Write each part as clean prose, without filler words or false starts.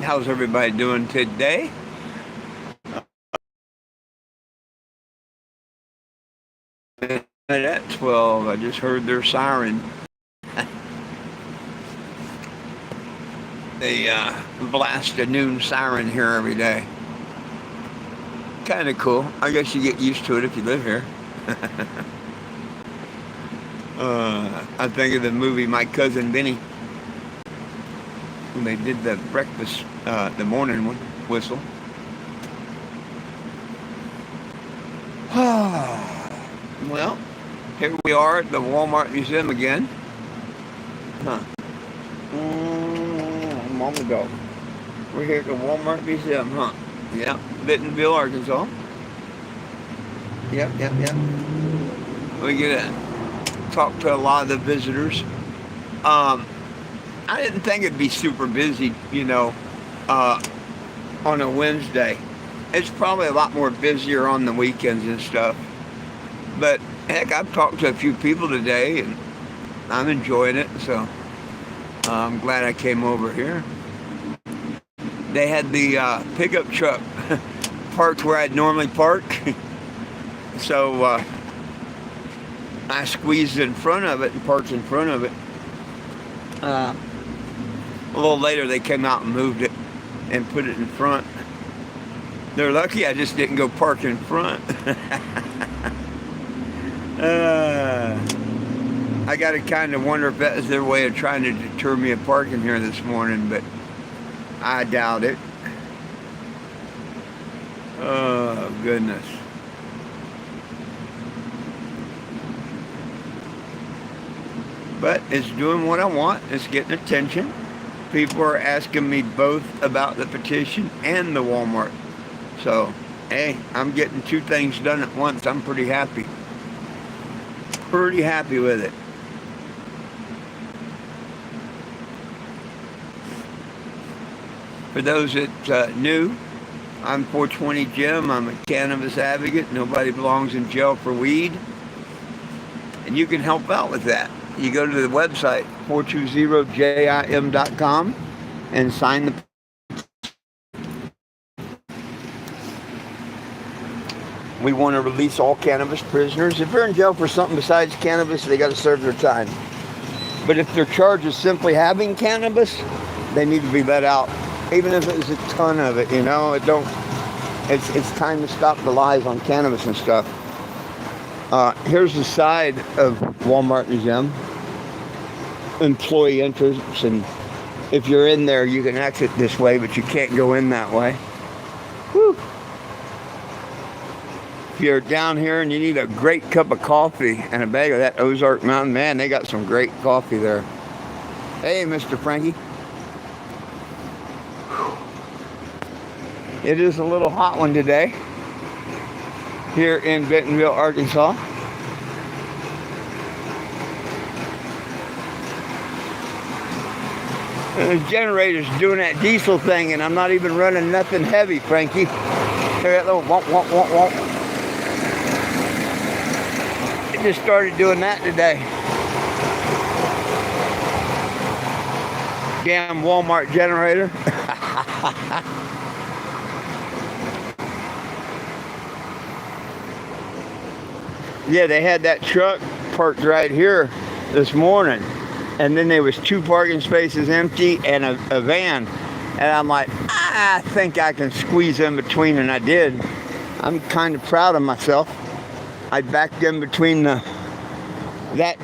How's everybody doing today? At 12, I just heard their siren. They blast a noon siren here every day. Kind of cool. I guess you get used to it if you live here. I think of the movie My Cousin Benny when they did the breakfast, the morning whistle. Well, here we are at the Walmart Museum again. Huh. A moment ago. We're here at the Walmart Museum, huh? Yep, Bentonville, Arkansas. Yep. We get to talk to a lot of the visitors. I didn't think it'd be super busy, on a Wednesday. It's probably a lot more busier on the weekends and stuff. But heck, I've talked to a few people today, and I'm enjoying it. So I'm glad I came over here. They had the pickup truck parked where I'd normally park. So I squeezed in front of it and parked in front of it. A little later, they came out and moved it and put it in front. They're lucky I just didn't go park in front. I got to kind of wonder if that was their way of trying to deter me of parking here this morning, but I doubt it. Oh, goodness. But it's doing what I want. It's getting attention. People are asking me both about the petition and the Walmart. So, hey, I'm getting two things done at once. I'm pretty happy. Pretty happy with it. For those that new, I'm 420 Jim. I'm a cannabis advocate. Nobody belongs in jail for weed. And you can help out with that. You go to the website, 420jim.com, and sign the. We want to release all cannabis prisoners. If they're in jail for something besides cannabis, they got to serve their time. But if their charge is simply having cannabis, they need to be let out. Even if it's a ton of it, it's time to stop the lies on cannabis and stuff. Here's the side of Walmart Museum. Employee entrance, and if you're in there, you can exit this way, but you can't go in that way. Whew. If you're down here and you need a great cup of coffee and a bag of that Ozark Mountain, man, they got some great coffee there. Hey, Mr. Frankie. It is a little hot one today here in Bentonville, Arkansas. And the generator's doing that diesel thing, and I'm not even running nothing heavy, Frankie. Hear that little womp, womp, womp, womp. It just started doing that today. Damn Walmart generator. Yeah, they had that truck parked right here this morning. And then there was 2 parking spaces empty and a van. And I'm like, I think I can squeeze in between, and I did. I'm kind of proud of myself. I backed in between that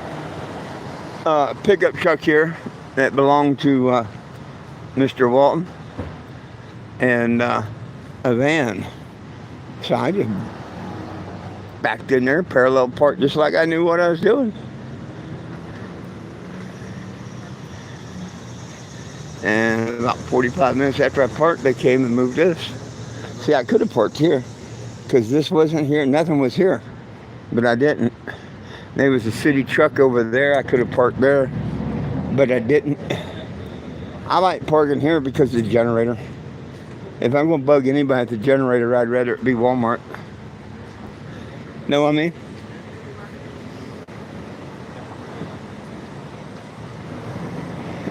pickup truck here that belonged to Mr. Walton and a van. So I just backed in there, parallel parked, just like I knew what I was doing. And about 45 minutes after I parked, they came and moved this. See, I could have parked here because this wasn't here. Nothing was here. But I didn't. There was a city truck over there. I could have parked there. But I didn't. I like parking here because of the generator. If I'm going to bug anybody at the generator, I'd rather it be Walmart. Know what I mean?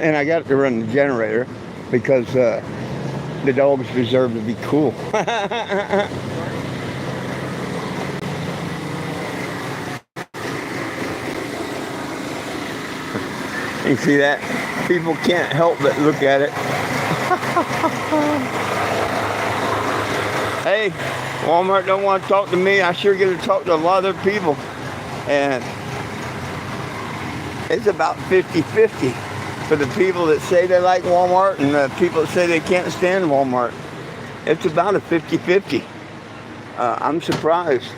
And I got to run the generator because The dogs deserve to be cool. You see that? People can't help but look at it. Hey, Walmart don't want to talk to me. I sure get to talk to a lot of other people. And it's about 50-50 for the people that say they like Walmart and the people that say they can't stand Walmart. It's about a 50-50. I'm surprised.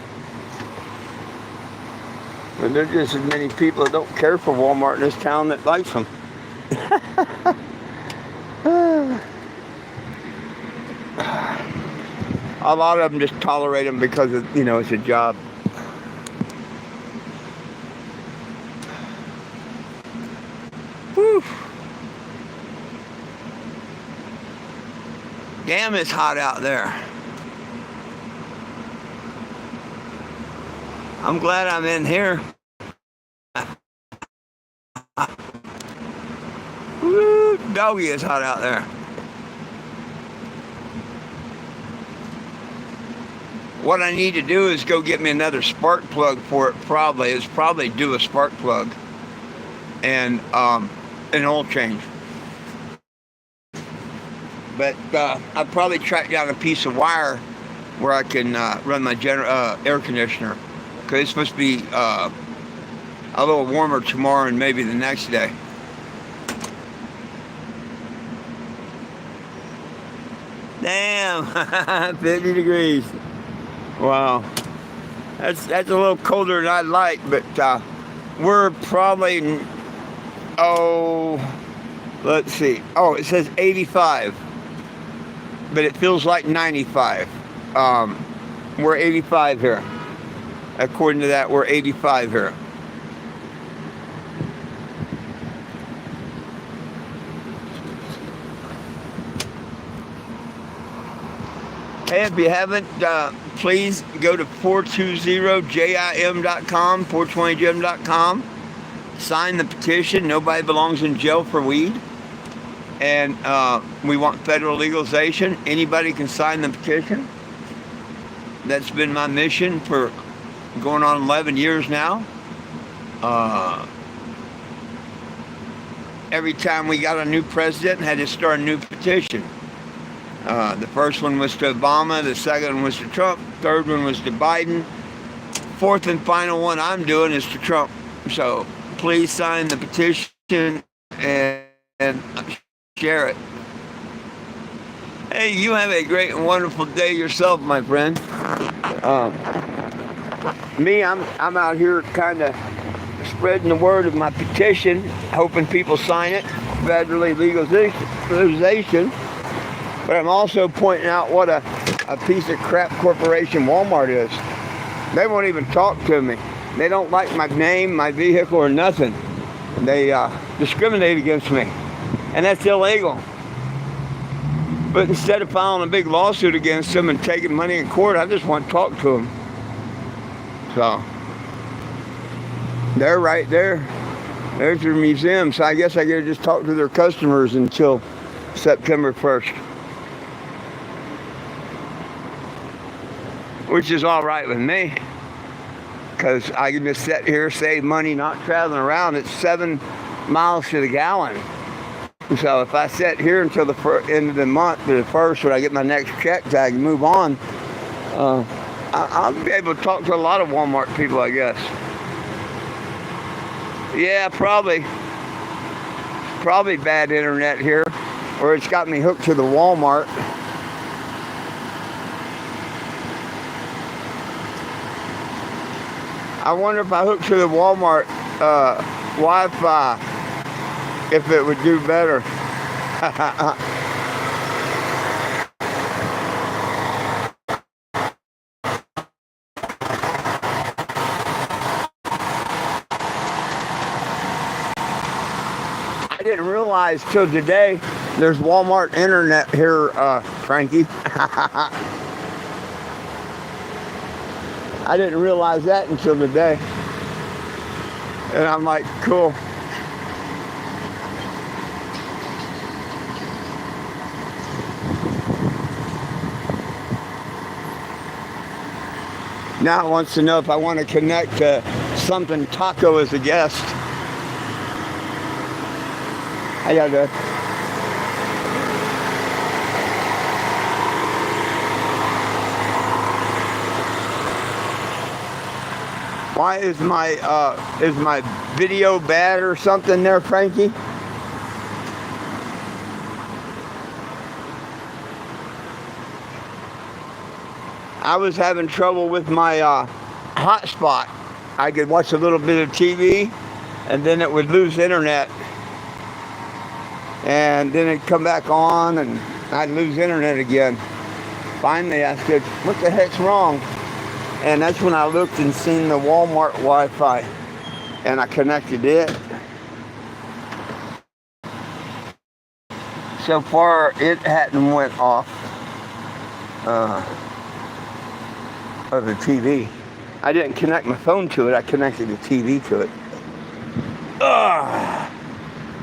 But there's just as many people that don't care for Walmart in this town that likes them. A lot of them just tolerate them because of, it's a job. Whew. Damn, it's hot out there. I'm glad I'm in here. Woo, doggy, it's hot out there. What I need to do is go get me another spark plug for it. Probably do a spark plug and an oil change. But I'd probably track down a piece of wire where I can run my air conditioner, because it's supposed to be a little warmer tomorrow and maybe the next day. Damn, 50 degrees. Wow, that's a little colder than I'd like, but we're probably, let's see. Oh, it says 85, but it feels like 95. We're 85 here. According to that, we're 85 here. Hey, if you haven't, please go to 420jim.com, 420jim.com. Sign the petition. Nobody belongs in jail for weed. And we want federal legalization. Anybody can sign the petition. That's been my mission for going on 11 years now. Every time we got a new president, had to start a new petition. The first one was to Obama, the second one was to Trump, third one was to Biden. Fourth and final one I'm doing is to Trump. So please sign the petition and share it. Hey, you have a great and wonderful day yourself, my friend. I'm out here kind of spreading the word of my petition, hoping people sign it, federally legalization. But I'm also pointing out what a piece of crap corporation Walmart is. They won't even talk to me. They don't like my name, my vehicle, or nothing. They discriminate against me. And that's illegal. But instead of filing a big lawsuit against them and taking money in court, I just want to talk to them. So, they're right there. There's their museum. So I guess I gotta just talk to their customers until September 1st. Which is all right with me, because I can just sit here, save money, not traveling around. It's 7 miles to the gallon. So if I sit here until the end of the month, to the first, when I get my next check, so I can move on, I'll be able to talk to a lot of Walmart people, I guess. Yeah, probably bad internet here, or it's got me hooked to the Walmart. I wonder if I hook to the Walmart Wi-Fi, if it would do better. I didn't realize till today there's Walmart internet here, Frankie. I didn't realize that until today. And I'm like, cool. Now it wants to know if I want to connect to something taco as a guest. How y'all doing? Why is my video bad or something there, Frankie? I was having trouble with my hotspot. I could watch a little bit of TV, and then it would lose internet, and then it'd come back on, and I'd lose internet again. Finally, I said, "What the heck's wrong?" And that's when I looked and seen the Walmart Wi-Fi, and I connected it. So far, it hadn't went off of the TV. I didn't connect my phone to it. I connected the TV to it.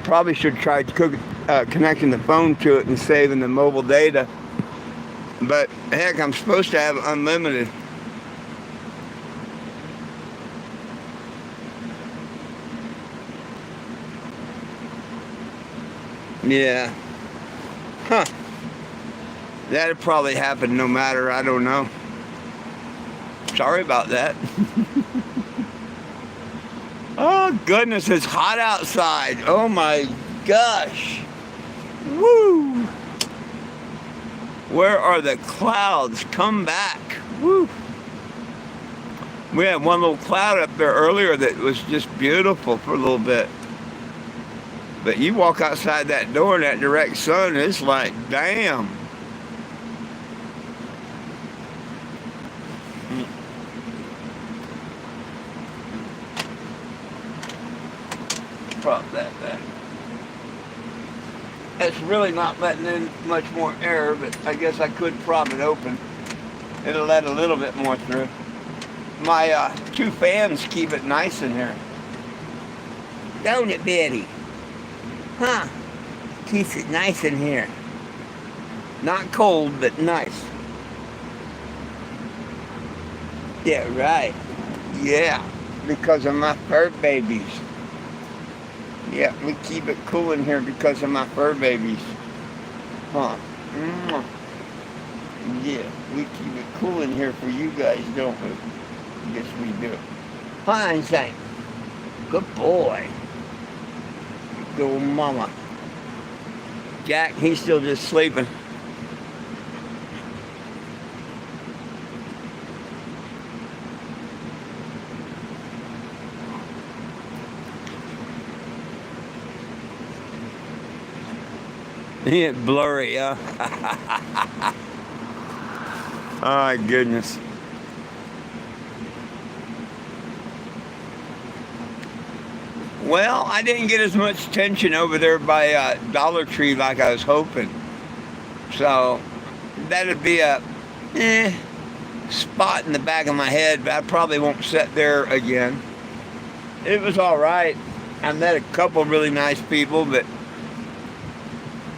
Probably should try connecting the phone to it and saving the mobile data. But heck, I'm supposed to have unlimited. Yeah. Huh. That'd probably happen no matter. I don't know. Sorry about that. Oh, goodness, it's hot outside. Oh, my gosh. Woo. Where are the clouds? Come back. Woo. We had one little cloud up there earlier that was just beautiful for a little bit. But you walk outside that door in that direct sun, it's like, damn. Prop that back. It's really not letting in much more air, but I guess I could prop it open. It'll let a little bit more through. My two fans keep it nice in here. Don't it, Betty? Huh? Keeps it nice in here. Not cold, but nice. Yeah, right. Yeah, because of my fur babies. Yeah, we keep it cool in here because of my fur babies. Huh? Yeah, we keep it cool in here for you guys, don't we? Yes, we do. Hi, Einstein. Good boy. Good mama. Jack, he's still just sleeping. It's blurry, huh? Oh, my goodness. Well, I didn't get as much attention over there by Dollar Tree like I was hoping. So, that'd be a spot in the back of my head, but I probably won't sit there again. It was all right. I met a couple really nice people, but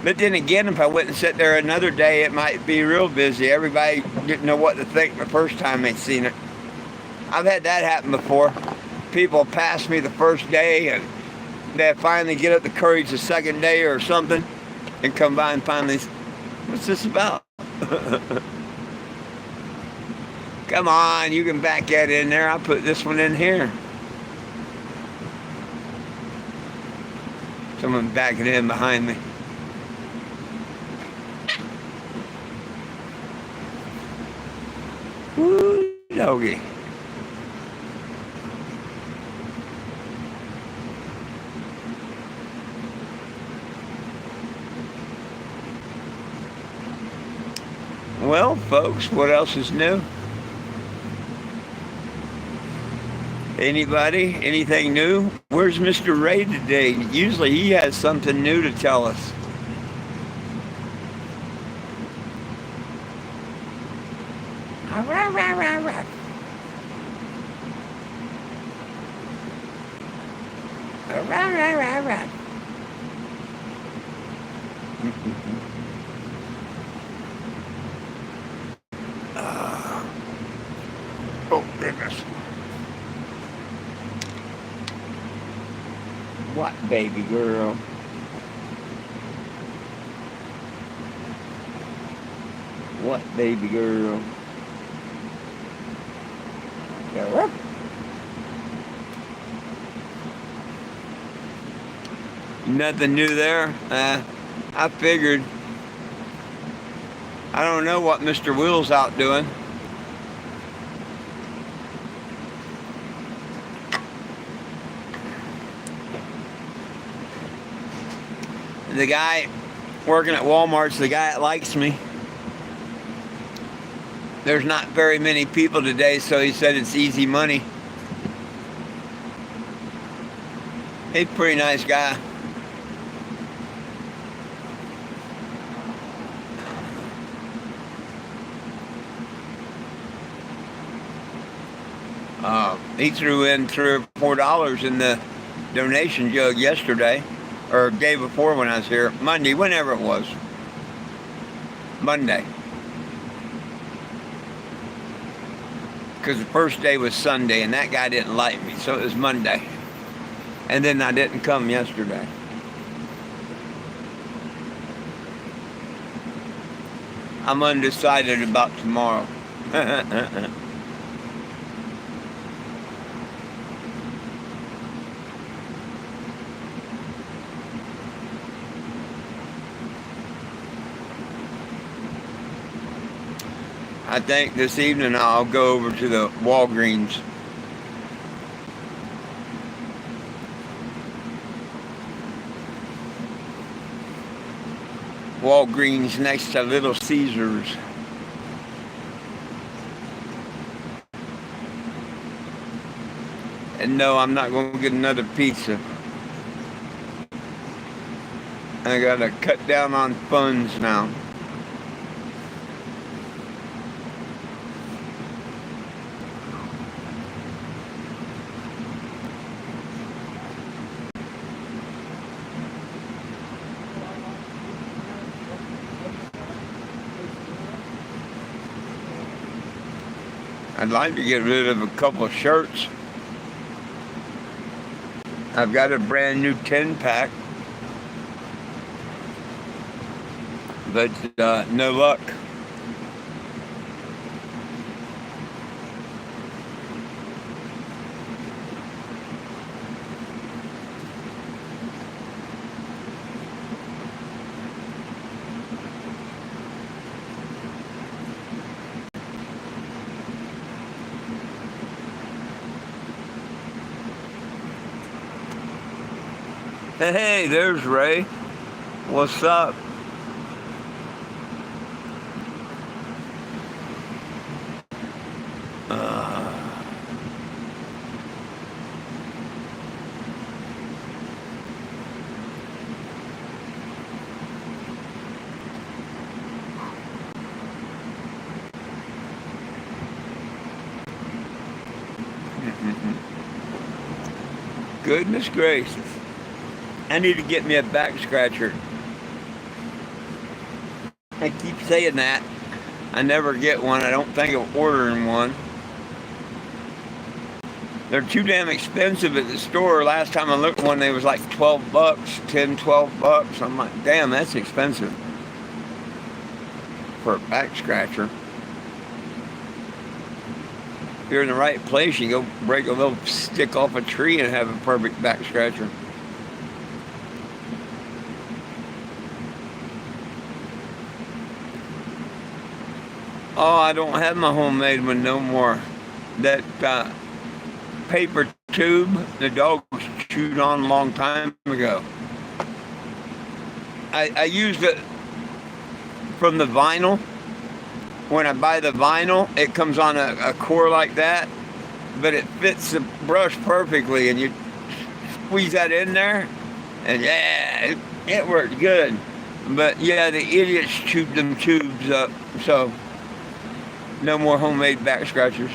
then again, if I went and sit there another day, it might be real busy. Everybody didn't know what to think the first time they'd seen it. I've had that happen before. People pass me the first day, and they finally get up the courage the second day or something, and come by and finally, what's this about? Come on, you can back that in there. I'll put this one in here. Someone backing in behind me. Woo, doggy. Well, folks, what else is new? Anybody? Anything new? Where's Mr. Ray today? Usually he has something new to tell us. Oh, goodness. What, baby girl? What, baby girl? Yeah. Nothing new there. I figured. I don't know what Mr. Will's out doing. The guy working at Walmart's the guy that likes me. There's not very many people today, so he said it's easy money. He's a pretty nice guy. He threw in $3 or $4 in the donation jug yesterday, or day before when I was here, Monday, whenever it was. Monday. Because the first day was Sunday, and that guy didn't like me, so it was Monday. And then I didn't come yesterday. I'm undecided about tomorrow. I think this evening I'll go over to the Walgreens. Walgreens next to Little Caesars. And no, I'm not going to get another pizza. I got to cut down on funds now. I'd like to get rid of a couple of shirts. I've got a brand new 10-pack, but no luck. Hey, there's Ray. What's up? Goodness gracious. I need to get me a back scratcher. I keep saying that. I never get one. I don't think of ordering one. They're too damn expensive at the store. Last time I looked one, they was like $12, $10, $12. I'm like, damn, that's expensive for a back scratcher. If you're in the right place, you go break a little stick off a tree and have a perfect back scratcher. Oh, I don't have my homemade one no more. That paper tube the dogs chewed on a long time ago. I used it from the vinyl. When I buy the vinyl, it comes on a core like that, but it fits the brush perfectly, and you squeeze that in there, and yeah, it worked good. But yeah, the idiots chewed them tubes up, so no more homemade back scratchers.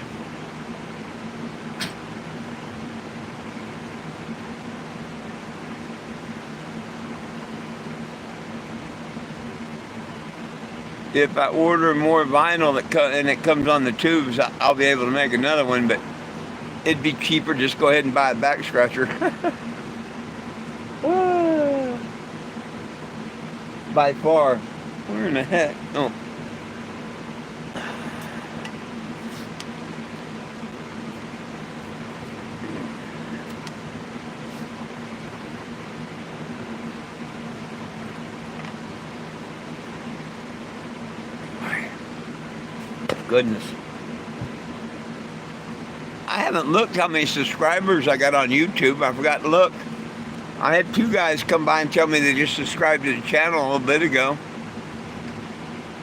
if I order more vinyl and it comes on the tubes, I'll be able to make another one. But it'd be cheaper just go ahead and buy a back scratcher. By far. Where in the heck? Oh. Goodness. I haven't looked how many subscribers I got on YouTube. I forgot to look. I had 2 guys come by and tell me they just subscribed to the channel a little bit ago.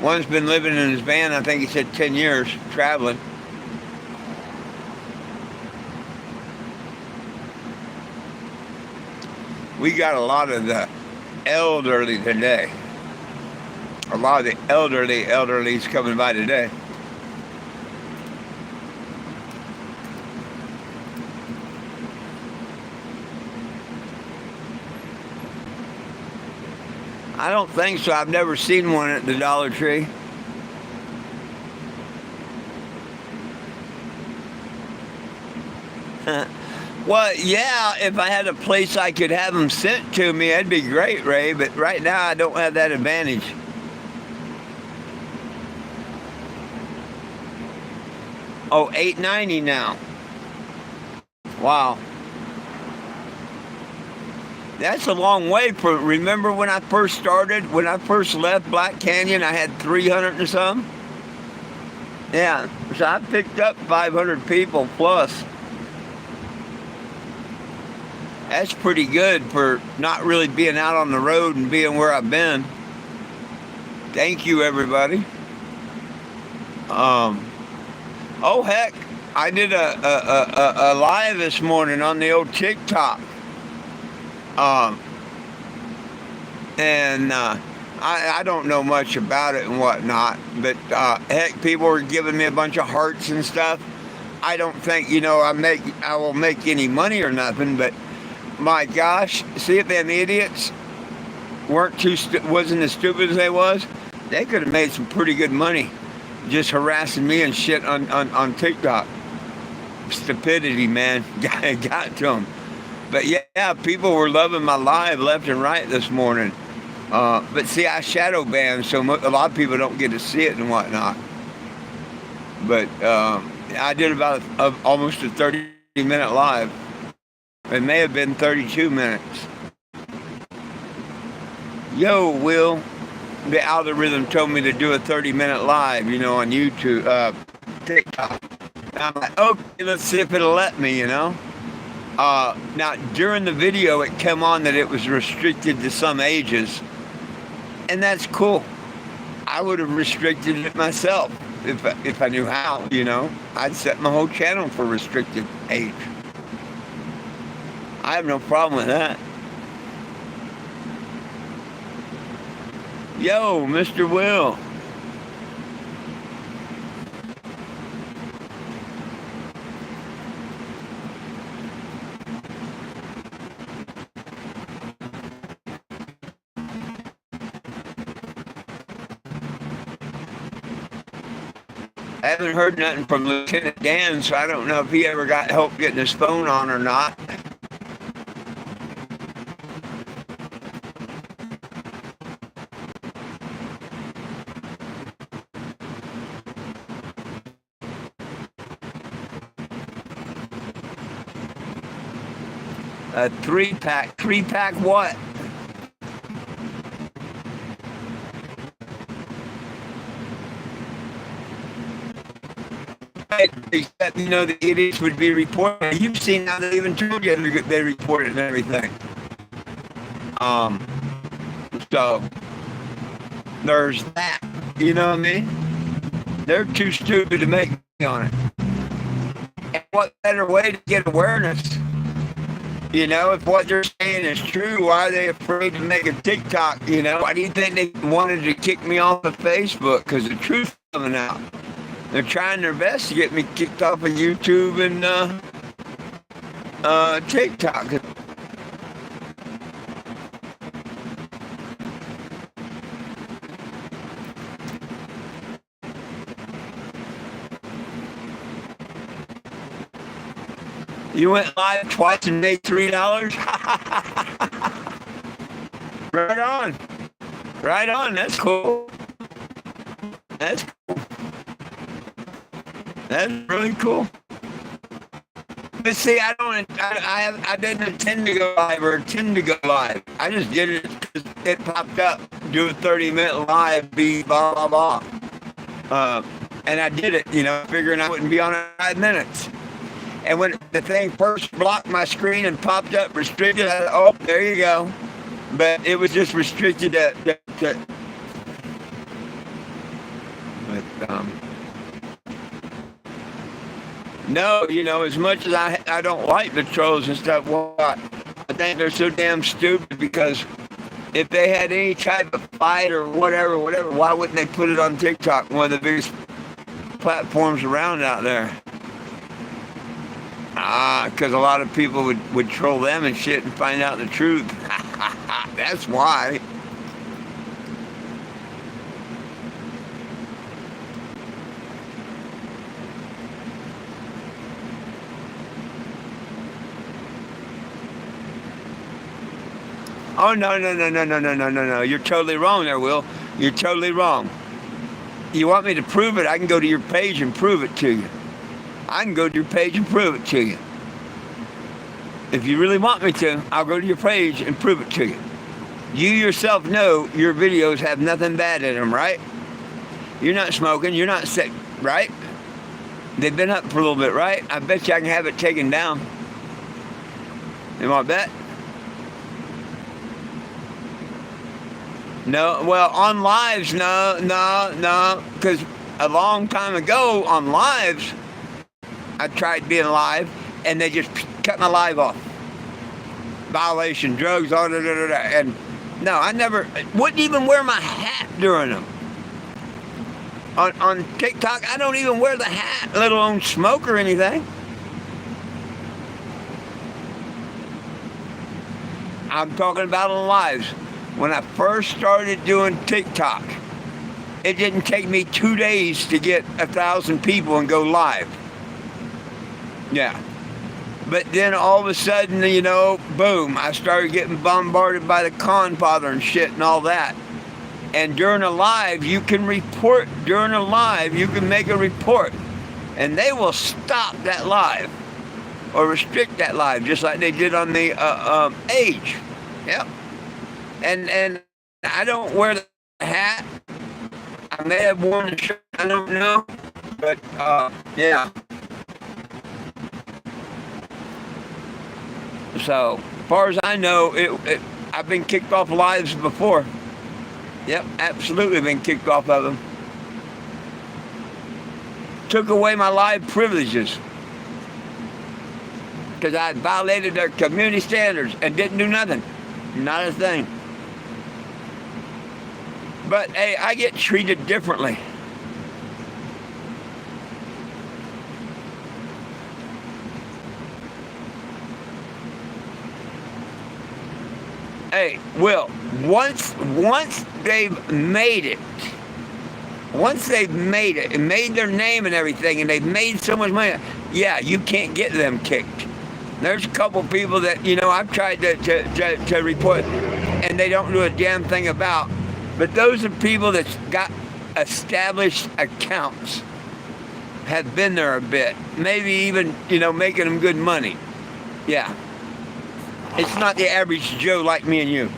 One's been living in his van, I think he said 10 years, traveling. We got a lot of the elderly today. A lot of the elderly's coming by today. I don't think so. I've never seen one at the Dollar Tree. Well, yeah, if I had a place I could have them sent to me, that'd be great, Ray. But right now, I don't have that advantage. Oh, $8.90 now. Wow. That's a long way for. Remember when I first started? When I first left Black Canyon, I had 300 and some. Yeah, so I picked up 500 people plus. That's pretty good for not really being out on the road and being where I've been. Thank you, everybody. Oh heck, I did a live this morning on the old TikTok. And I don't know much about it and whatnot, but heck, people were giving me a bunch of hearts and stuff. I don't think, I will make any money or nothing, but my gosh, see if them idiots wasn't as stupid as they was, they could have made some pretty good money just harassing me and shit on TikTok. Stupidity, man, got to them. But yeah, people were loving my live left and right this morning. But see, I shadow banned, so a lot of people don't get to see it and whatnot. But I did about almost a 30-minute live. It may have been 32 minutes. Yo, Will, the algorithm told me to do a 30-minute live, on YouTube, TikTok. And I'm like, okay, let's see if it'll let me, Now, during the video, it came on that it was restricted to some ages. And that's cool. I would have restricted it myself if I knew how, I'd set my whole channel for restricted age. I have no problem with that. Yo, Mr. Will. I haven't heard nothing from Lieutenant Dan, so I don't know if he ever got help getting his phone on or not. A 3-pack. 3-pack what? Except, the idiots would be reporting. You've seen how they even told you they report it and everything. So there's that. You know what I mean? They're too stupid to make money on it. And what better way to get awareness? If what they're saying is true, why are they afraid to make a TikTok? Why do you think they wanted to kick me off of Facebook? Because the truth's coming out. They're trying their best to get me kicked off of YouTube and TikTok. You went live twice and made $3? Right on. Right on. That's cool. That's that's really cool. But see, I didn't intend to go live or intend to go live. I just did it because it popped up. Do a 30-minute live, be blah blah blah. And I did it, figuring I wouldn't be on it 5 minutes. And when the thing first blocked my screen and popped up restricted, I thought, oh, there you go. But it was just restricted to but, no, as much as I don't like the trolls and stuff, what? I think they're so damn stupid because if they had any type of fight or whatever, why wouldn't they put it on TikTok, one of the biggest platforms around out there? Because a lot of people would troll them and shit and find out the truth. That's why. Oh, no. You're totally wrong there, Will. You're totally wrong. You want me to prove it? I can go to your page and prove it to you. I can go to your page and prove it to you. If you really want me to, I'll go to your page and prove it to you. You yourself know your videos have nothing bad in them, right? You're not smoking. You're not sick, right? They've been up for a little bit, right? I bet you I can have it taken down. You want to bet? No, well, on lives, no. Because a long time ago on lives, I tried being live, and they just cut my live off. Violation, drugs, all that, and no, I never, wouldn't even wear my hat during them. On TikTok, I don't even wear the hat, let alone smoke or anything. I'm talking about on lives. When I first started doing TikTok, it didn't take me 2 days to get 1,000 people and go live. Yeah. But then all of a sudden, boom, I started getting bombarded by the con father and shit and all that. And during a live, you can report. During a live, you can make a report. And they will stop that live or restrict that live, just like they did on the age. Yep. And I don't wear the hat. I may have worn the shirt, I don't know. But, yeah. So, as far as I know, I've been kicked off lives before. Yep, absolutely been kicked off of them. Took away my live privileges. Because I violated their community standards and didn't do nothing. Not a thing. But, hey, I get treated differently. Hey, Will, once they've made it, and made their name and everything, and they've made so much money, yeah, you can't get them kicked. There's a couple people that, I've tried to report, and they don't do a damn thing about. But those are people that's got established accounts, have been there a bit, maybe even, making them good money. Yeah. It's not the average Joe like me and you.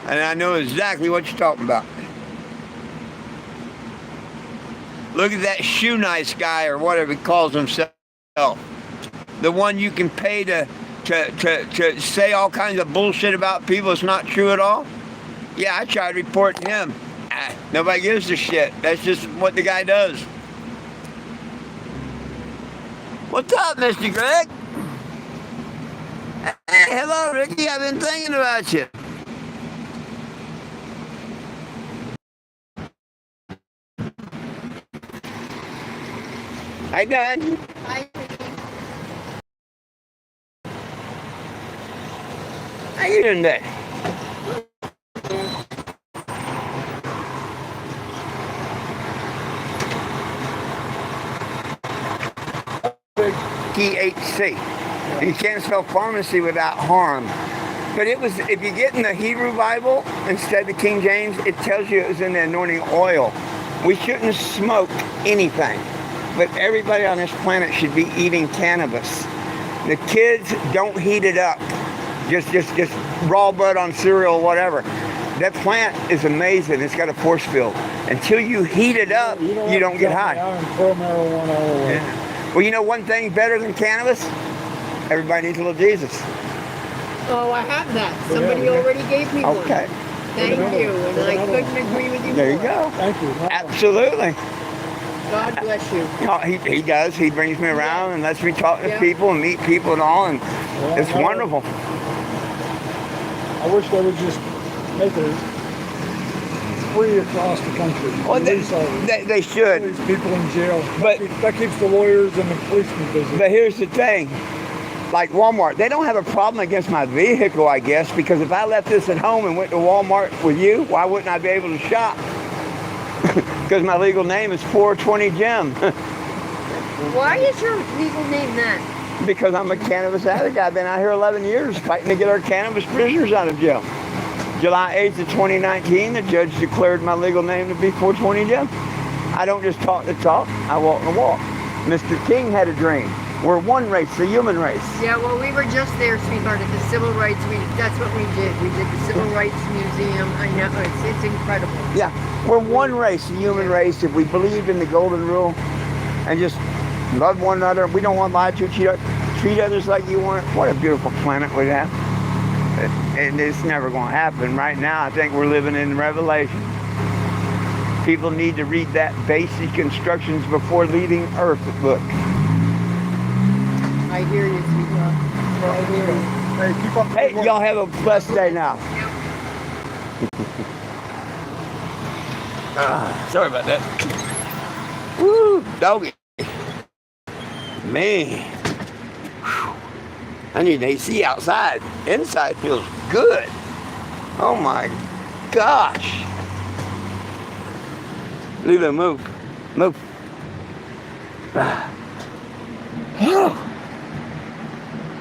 And I know exactly what you're talking about. Look at that shoe nice guy or whatever he calls himself. The one you can pay to say all kinds of bullshit about people that's not true at all. Yeah, I tried reporting him. Nobody gives a shit. That's just what the guy does. What's up, Mr. Greg? Hey, hello, Ricky. I've been thinking about you. How you doing? Hi. How you doing today? THC. You can't spell pharmacy without harm. But it was, if you get in the Hebrew Bible instead of the King James, it tells you it was in the anointing oil. We shouldn't smoke anything, but everybody on this planet should be eating cannabis. The kids don't heat it up. Just raw bud on cereal or whatever. That plant is amazing. It's got a force field. Until you heat it up, you don't get high. I'm pro marijuana all the way. Yeah. Well, you know one thing better than cannabis? Everybody needs a little Jesus. Oh, I have that. Somebody already gave me one. Okay. Thank you, and I couldn't agree with you There you more. go. Thank you. Absolutely. God bless you. You know, he does. He brings me around and lets me talk to Yeah. people and meet people and all, and it's wonderful. I wish they would just make it free across the country. Well, Release all they should. these people in jail. But- that keeps the lawyers and the policemen busy. But here's the thing. Like Walmart, they don't have a problem against my vehicle, I guess, because if I left this at home and went to Walmart with you, why wouldn't I be able to shop? Because my legal name is 420 Jim. Why is your legal name that? Because I'm a cannabis addict. I've been out here 11 years fighting to get our cannabis prisoners out of jail. July 8th of 2019, the judge declared my legal name to be 420 Jim. I don't just talk the talk, I walk the walk. Mr. King had a dream. We're one race, the human race. Yeah, well, we were just there, sweetheart, at the Civil Rights. That's what we did. We did the Civil Rights Museum. I know, it's incredible. Yeah, we're one race, the human race. If we believed in the golden rule and just love one another, we don't want to lie to each other, treat others like you want. What a beautiful planet we'd have. And it's never going to happen. Right now, I think we're living in Revelation. People need to read that basic instructions before leaving Earth book. I hear you, sweetheart. I hear you. Hey, keep up the Hey, good work. y'all have a blessed day now. Sorry about that. Woo, doggy. Man. Whew. I need an AC outside. Inside feels good. Oh my gosh. Lulu, move. Move.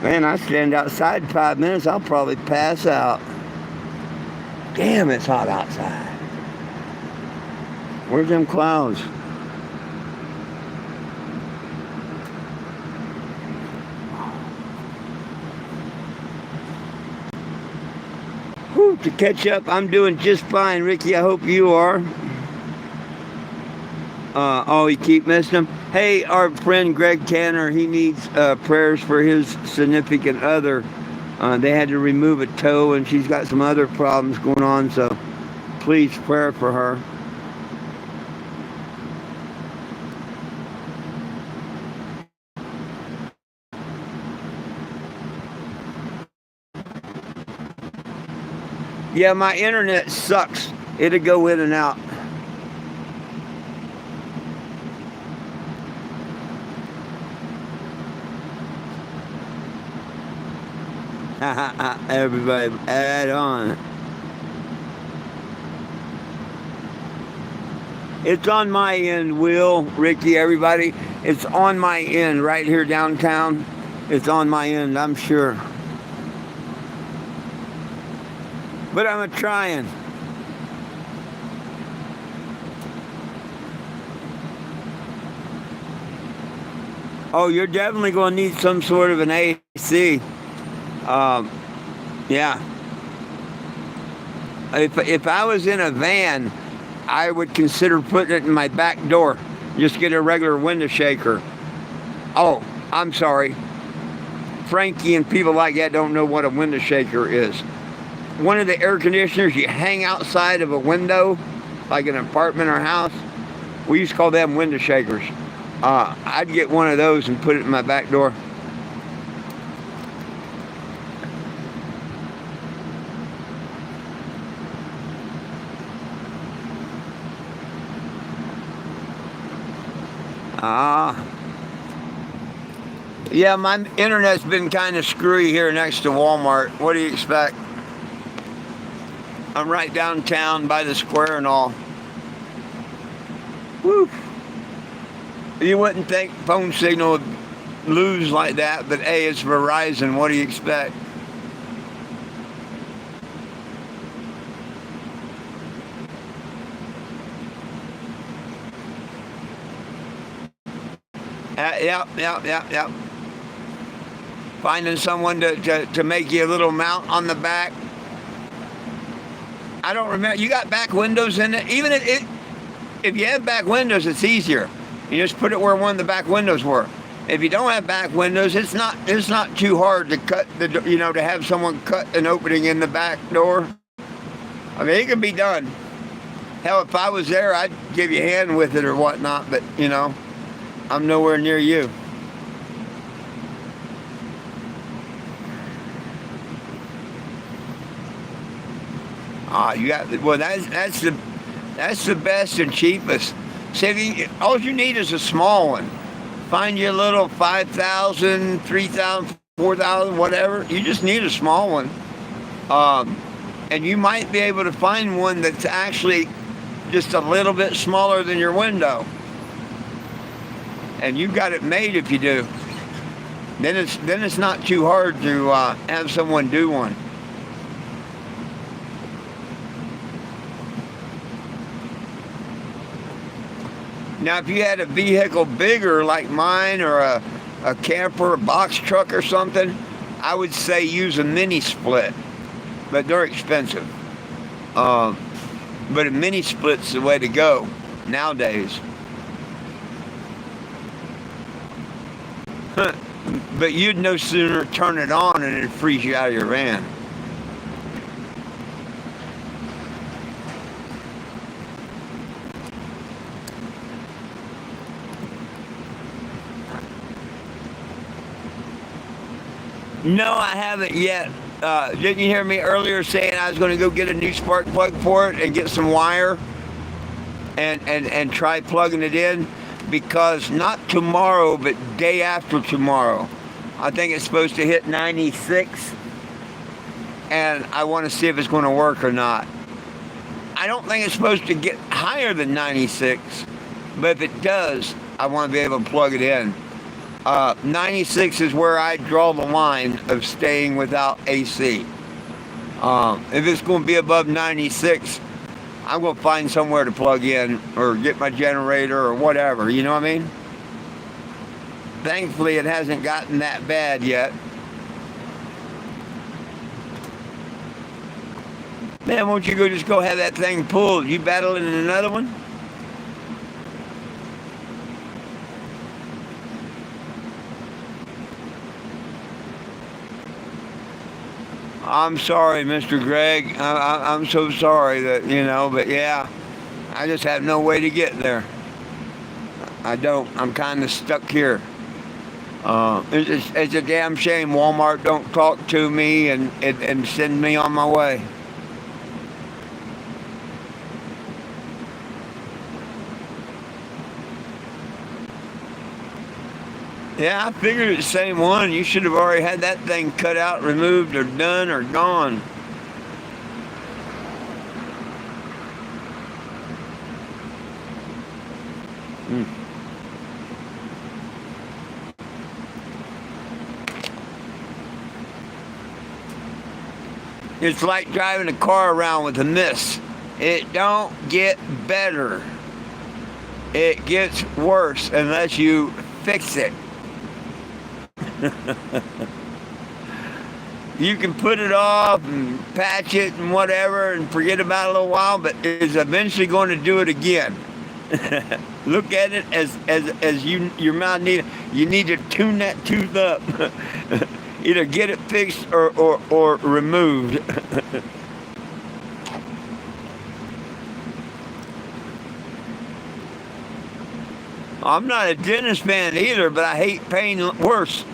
Man, I stand outside 5 minutes, I'll probably pass out. Damn, it's hot outside. Where's them clouds? Whew, to catch up, I'm doing just fine, Ricky. I hope you are. Oh, you keep missing him? Hey, our friend Greg Tanner, he needs prayers for his significant other. They had to remove a toe, and she's got some other problems going on, so please pray for her. Yeah, my internet sucks. It'll go in and out. Everybody add on. It's on my end, Will, Ricky, everybody. It's on my end right here downtown. It's on my end, I'm sure. But I'm trying. Oh, you're definitely going to need some sort of an AC. Yeah. If I was in a van, I would consider putting it in my back door. Just get a regular window shaker. Oh, I'm sorry. Frankie and people like that don't know what a window shaker is. One of the air conditioners you hang outside of a window, like an apartment or house, we used to call them window shakers. I'd get one of those and put it in my back door. Yeah, my internet's been kind of screwy here next to Walmart. What do you expect? I'm right downtown by the square and all. Woo! You wouldn't think phone signal would lose like that, but hey, it's Verizon. What do you expect? Yep. Finding someone to make you a little mount on the back. I don't remember. You got back windows in it. Even if you have back windows, it's easier. You just put it where one of the back windows were. If you don't have back windows, it's not too hard to cut to have someone cut an opening in the back door. I mean, it can be done. Hell, if I was there, I'd give you a hand with it or whatnot. But I'm nowhere near you. That's the best and cheapest. See, all you need is a small one. Find your little 5,000, 3,000, 4,000, whatever. You just need a small one. And you might be able to find one that's actually just a little bit smaller than your window. And you've got it made if you do. Then it's not too hard to have someone do one. Now, if you had a vehicle bigger like mine or a camper, a box truck or something, I would say use a mini split, but they're expensive. But a mini split's the way to go nowadays. But you'd no sooner turn it on and it'd freeze you out of your van. No, I haven't yet. Didn't you hear me earlier saying I was going to go get a new spark plug for it and get some wire and try plugging it in? Because not tomorrow, but day after tomorrow, I think it's supposed to hit 96, and I want to see if it's going to work or not. I don't think it's supposed to get higher than 96, but if it does, I want to be able to plug it in. 96 is where I draw the line of staying without AC. If it's going to be above 96, I'm going to find somewhere to plug in or get my generator or whatever, you know what I mean? Thankfully, it hasn't gotten that bad yet. Man, won't you just go have that thing pulled? You battling another one? I'm sorry, Mr. Greg. I'm so sorry that, but yeah, I just have no way to get there. I don't. I'm kind of stuck here. It's a damn shame Walmart don't talk to me and send me on my way. Yeah, I figured it's the same one. You should have already had that thing cut out, removed, or done, or gone. It's like driving a car around with a mist. It don't get better. It gets worse unless you fix it. You can put it off and patch it and whatever and forget about it a little while, but it's eventually going to do it again. Look at it as your mouth you need to tune that tooth up. Either get it fixed or removed. I'm not a dentist fan either, but I hate pain worse.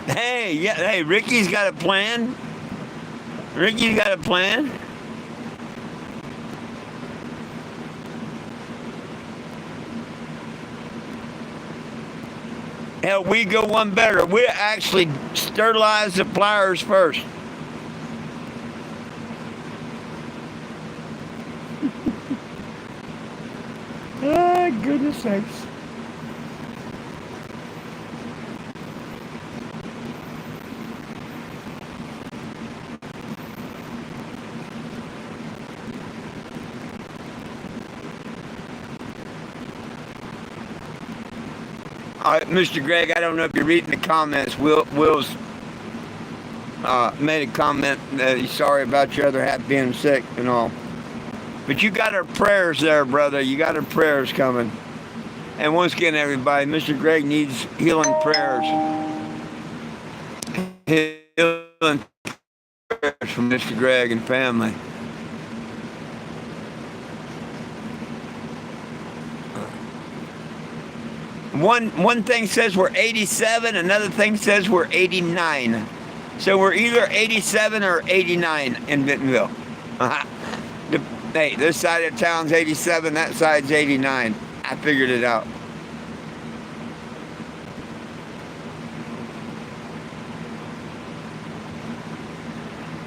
Hey, Ricky's got a plan. Ricky's got a plan. Hell, we go one better. We actually sterilize the pliers first. Goodness sakes. All right, Mr. Greg, I don't know if you're reading the comments. Will's made a comment that he's sorry about your other half being sick and all. But you got our prayers there, brother. You got our prayers coming. And once again, everybody, Mr. Greg needs healing prayers. Healing prayers from Mr. Greg and family. One thing says we're 87, another thing says we're 89. So we're either 87 or 89 in Bentonville. Hey, this side of town's 87, that side's 89. I figured it out.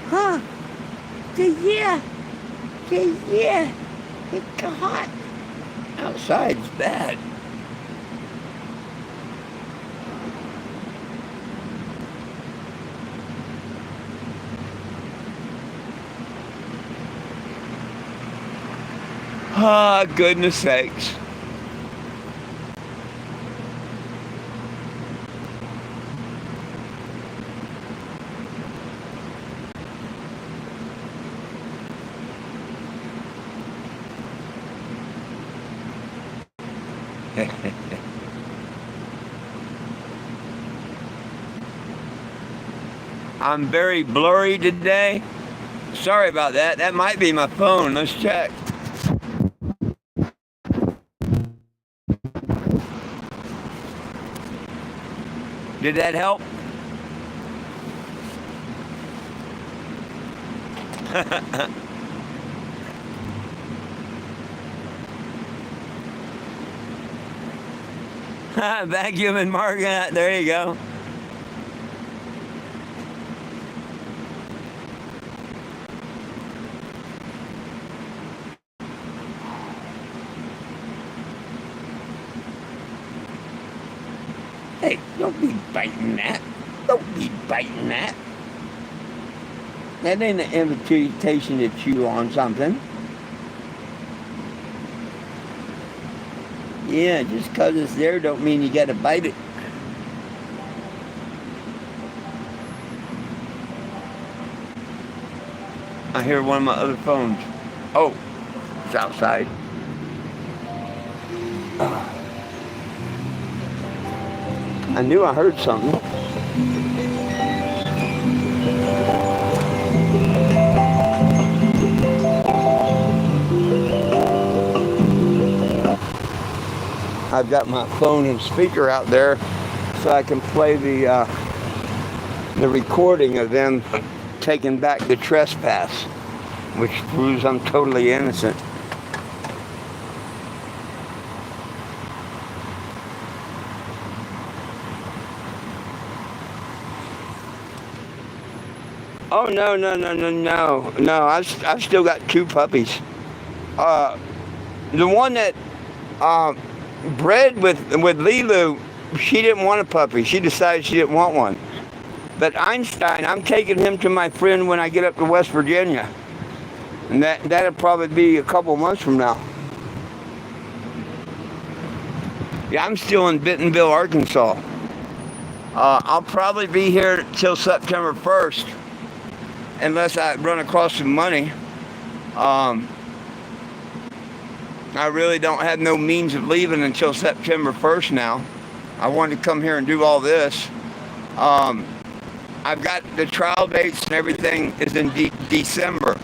Huh? Yeah. It's hot. Outside's bad. Ah, goodness sakes. I'm very blurry today. Sorry about that. That might be my phone. Let's check. Did that help? Vacuum and marking. There you go. Hey, don't be biting that. Don't be biting that. That ain't an invitation to chew on something. Yeah, just because it's there don't mean you gotta bite it. I hear one of my other phones. Oh, it's outside. I knew I heard something. I've got my phone and speaker out there so I can play the recording of them taking back the trespass, which proves I'm totally innocent. Oh, no. I've still got two puppies. The one that bred with Lilu, she didn't want a puppy. She decided she didn't want one. But Einstein, I'm taking him to my friend when I get up to West Virginia. And that'll probably be a couple months from now. Yeah, I'm still in Bentonville, Arkansas. I'll probably be here till September 1st. Unless I run across some money. I really don't have no means of leaving until September 1st now. I wanted to come here and do all this. I've got the trial dates and everything is in December.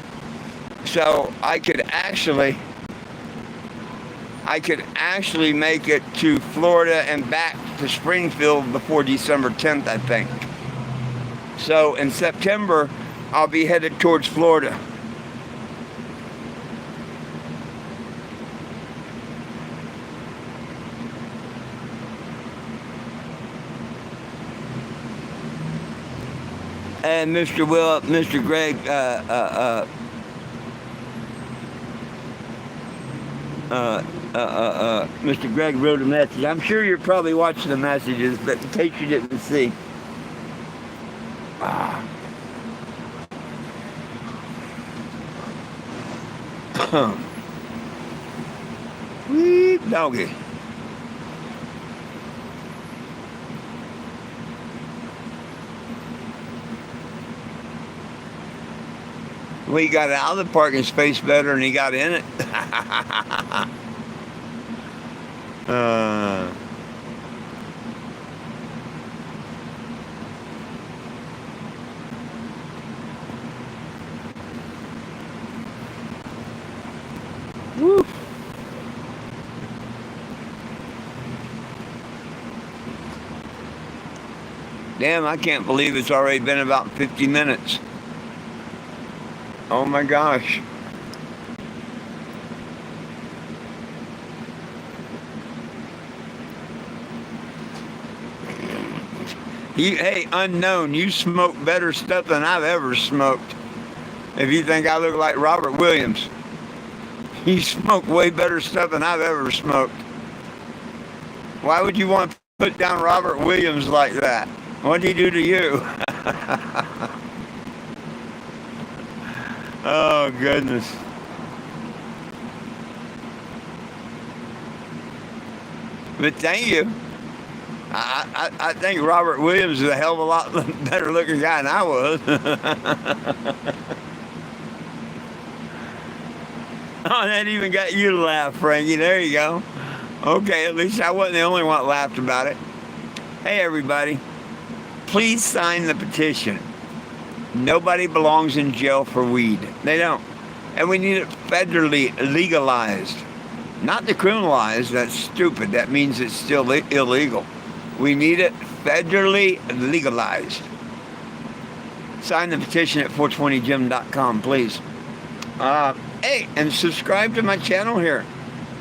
So I could actually make it to Florida and back to Springfield before December 10th, I think. So in September, I'll be headed towards Florida. And Mr. Greg, Mr. Greg wrote a message. I'm sure you're probably watching the messages, but in case you didn't see. Ah. Sweet doggy. Well, he got out of the parking space better than he got in it. uh, woo. Damn, I can't believe it's already been about 50 minutes. Oh my gosh. Hey, unknown, you smoke better stuff than I've ever smoked. If you think I look like Robert Williams, you smoke way better stuff than I've ever smoked. Why would you want to put down Robert Williams like that? What did he do to you? Oh, goodness. But thank you. I think Robert Williams is a hell of a lot better looking guy than I was. Oh, that even got you to laugh, Frankie. There you go. Okay, at least I wasn't the only one that laughed about it. Hey, everybody. Please sign the petition. Nobody belongs in jail for weed. They don't. And we need it federally legalized. Not decriminalized. That's stupid. That means it's still illegal. We need it federally legalized. Sign the petition at 420gym.com, please. Hey, and subscribe to my channel here.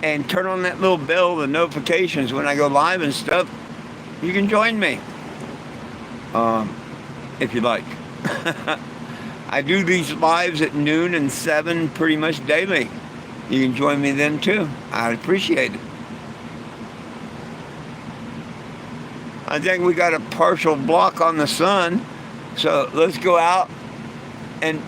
And turn on that little bell, the notifications when I go live and stuff. You can join me. If you'd like. I do these lives at noon and 7 pretty much daily. You can join me then too. I'd appreciate it. I think we got a partial block on the sun, so let's go out and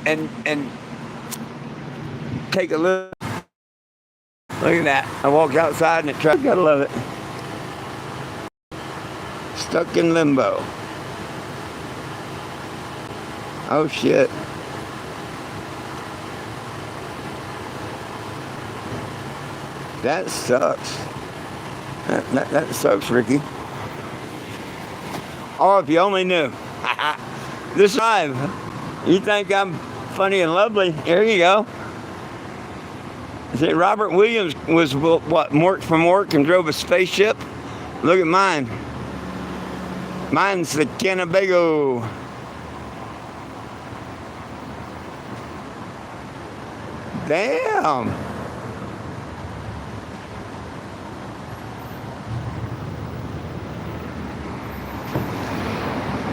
take a look. Look at that. I walked outside and the truck, gotta love it. Stuck in limbo. Oh shit. That sucks. That sucks, Ricky. Oh, if you only knew. This live. You think I'm funny and lovely? Here you go. See, Robert Williams was what, worked from work and drove a spaceship? Look at mine. Mine's the Kennebago. Damn.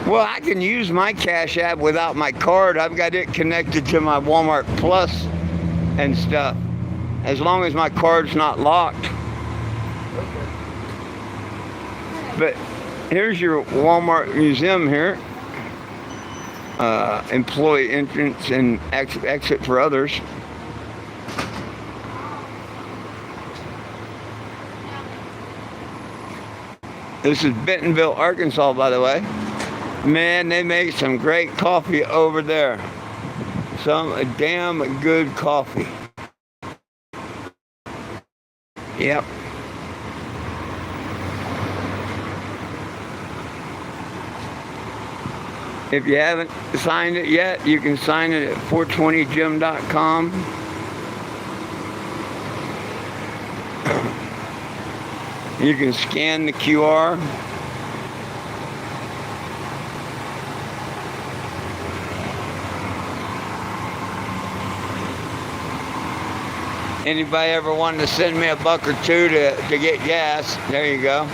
Well, I can use my Cash App without my card. I've got it connected to my Walmart Plus and stuff. As long as my card's not locked. But here's your Walmart Museum here. Employee entrance and exit for others. This is Bentonville, Arkansas, by the way. Man, they make some great coffee over there. Some damn good coffee. Yep. If you haven't signed it yet, you can sign it at 420gym.com. You can scan the QR. Anybody ever wanted to send me a buck or two to get gas, there you go.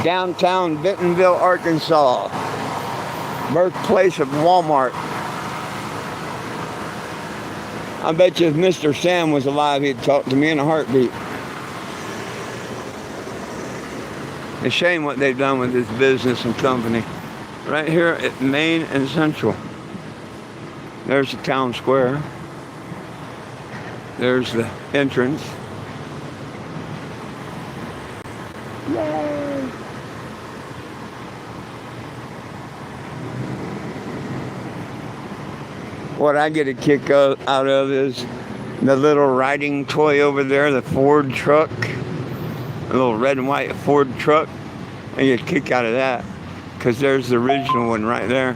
Downtown Bentonville, Arkansas. Birthplace of Walmart. I bet you if Mr. Sam was alive, he'd talk to me in a heartbeat. It's a shame what they've done with this business and company. Right here at Main and Central. There's the town square. There's the entrance. Yay! What I get a kick out of is the little riding toy over there, the Ford truck. A little red and white Ford truck. I get a kick out of that. Because there's the original one right there.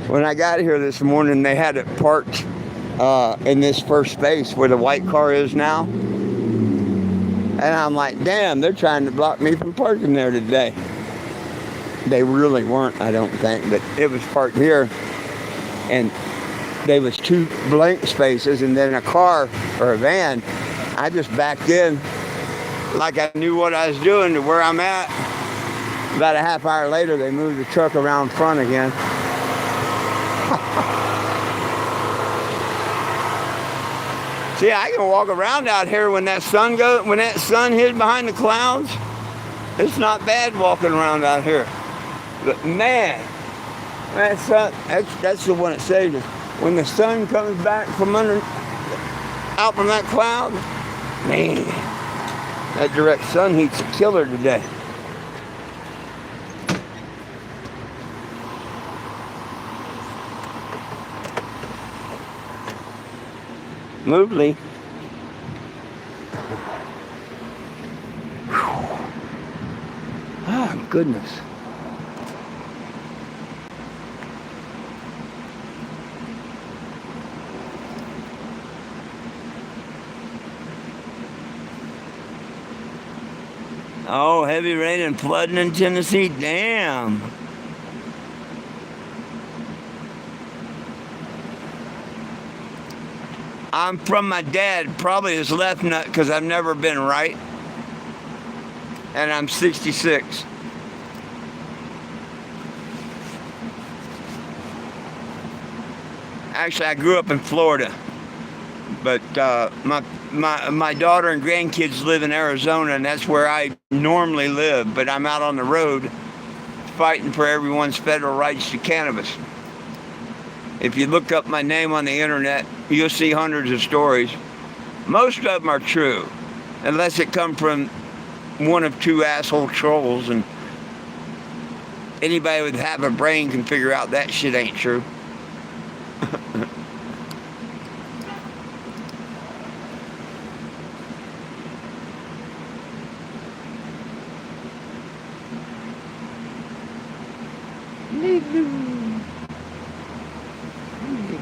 When I got here this morning, they had it parked in this first space where the white car is now. And I'm like, damn, they're trying to block me from parking there today. They really weren't, I don't think, but it was parked here. And there was 2 blank spaces and then a car or a van. I just backed in like I knew what I was doing to where I'm at. About a half hour later, they moved the truck around front again. See, I can walk around out here when that sun hid behind the clouds. It's not bad walking around out here. But man, that's the one that saves us. When the sun comes back from out from that cloud, man, that direct sun heat's a killer today. Movely. Ah, goodness. Oh, heavy rain and flooding in Tennessee. Damn. I'm from my dad, probably his left nut, because I've never been right. And I'm 66. Actually, I grew up in Florida. But my daughter and grandkids live in Arizona, and that's where I normally live. But I'm out on the road fighting for everyone's federal rights to cannabis. If you look up my name on the internet, you'll see hundreds of stories. Most of them are true, unless it come from one of 2 asshole trolls, and anybody with half a brain can figure out that shit ain't true.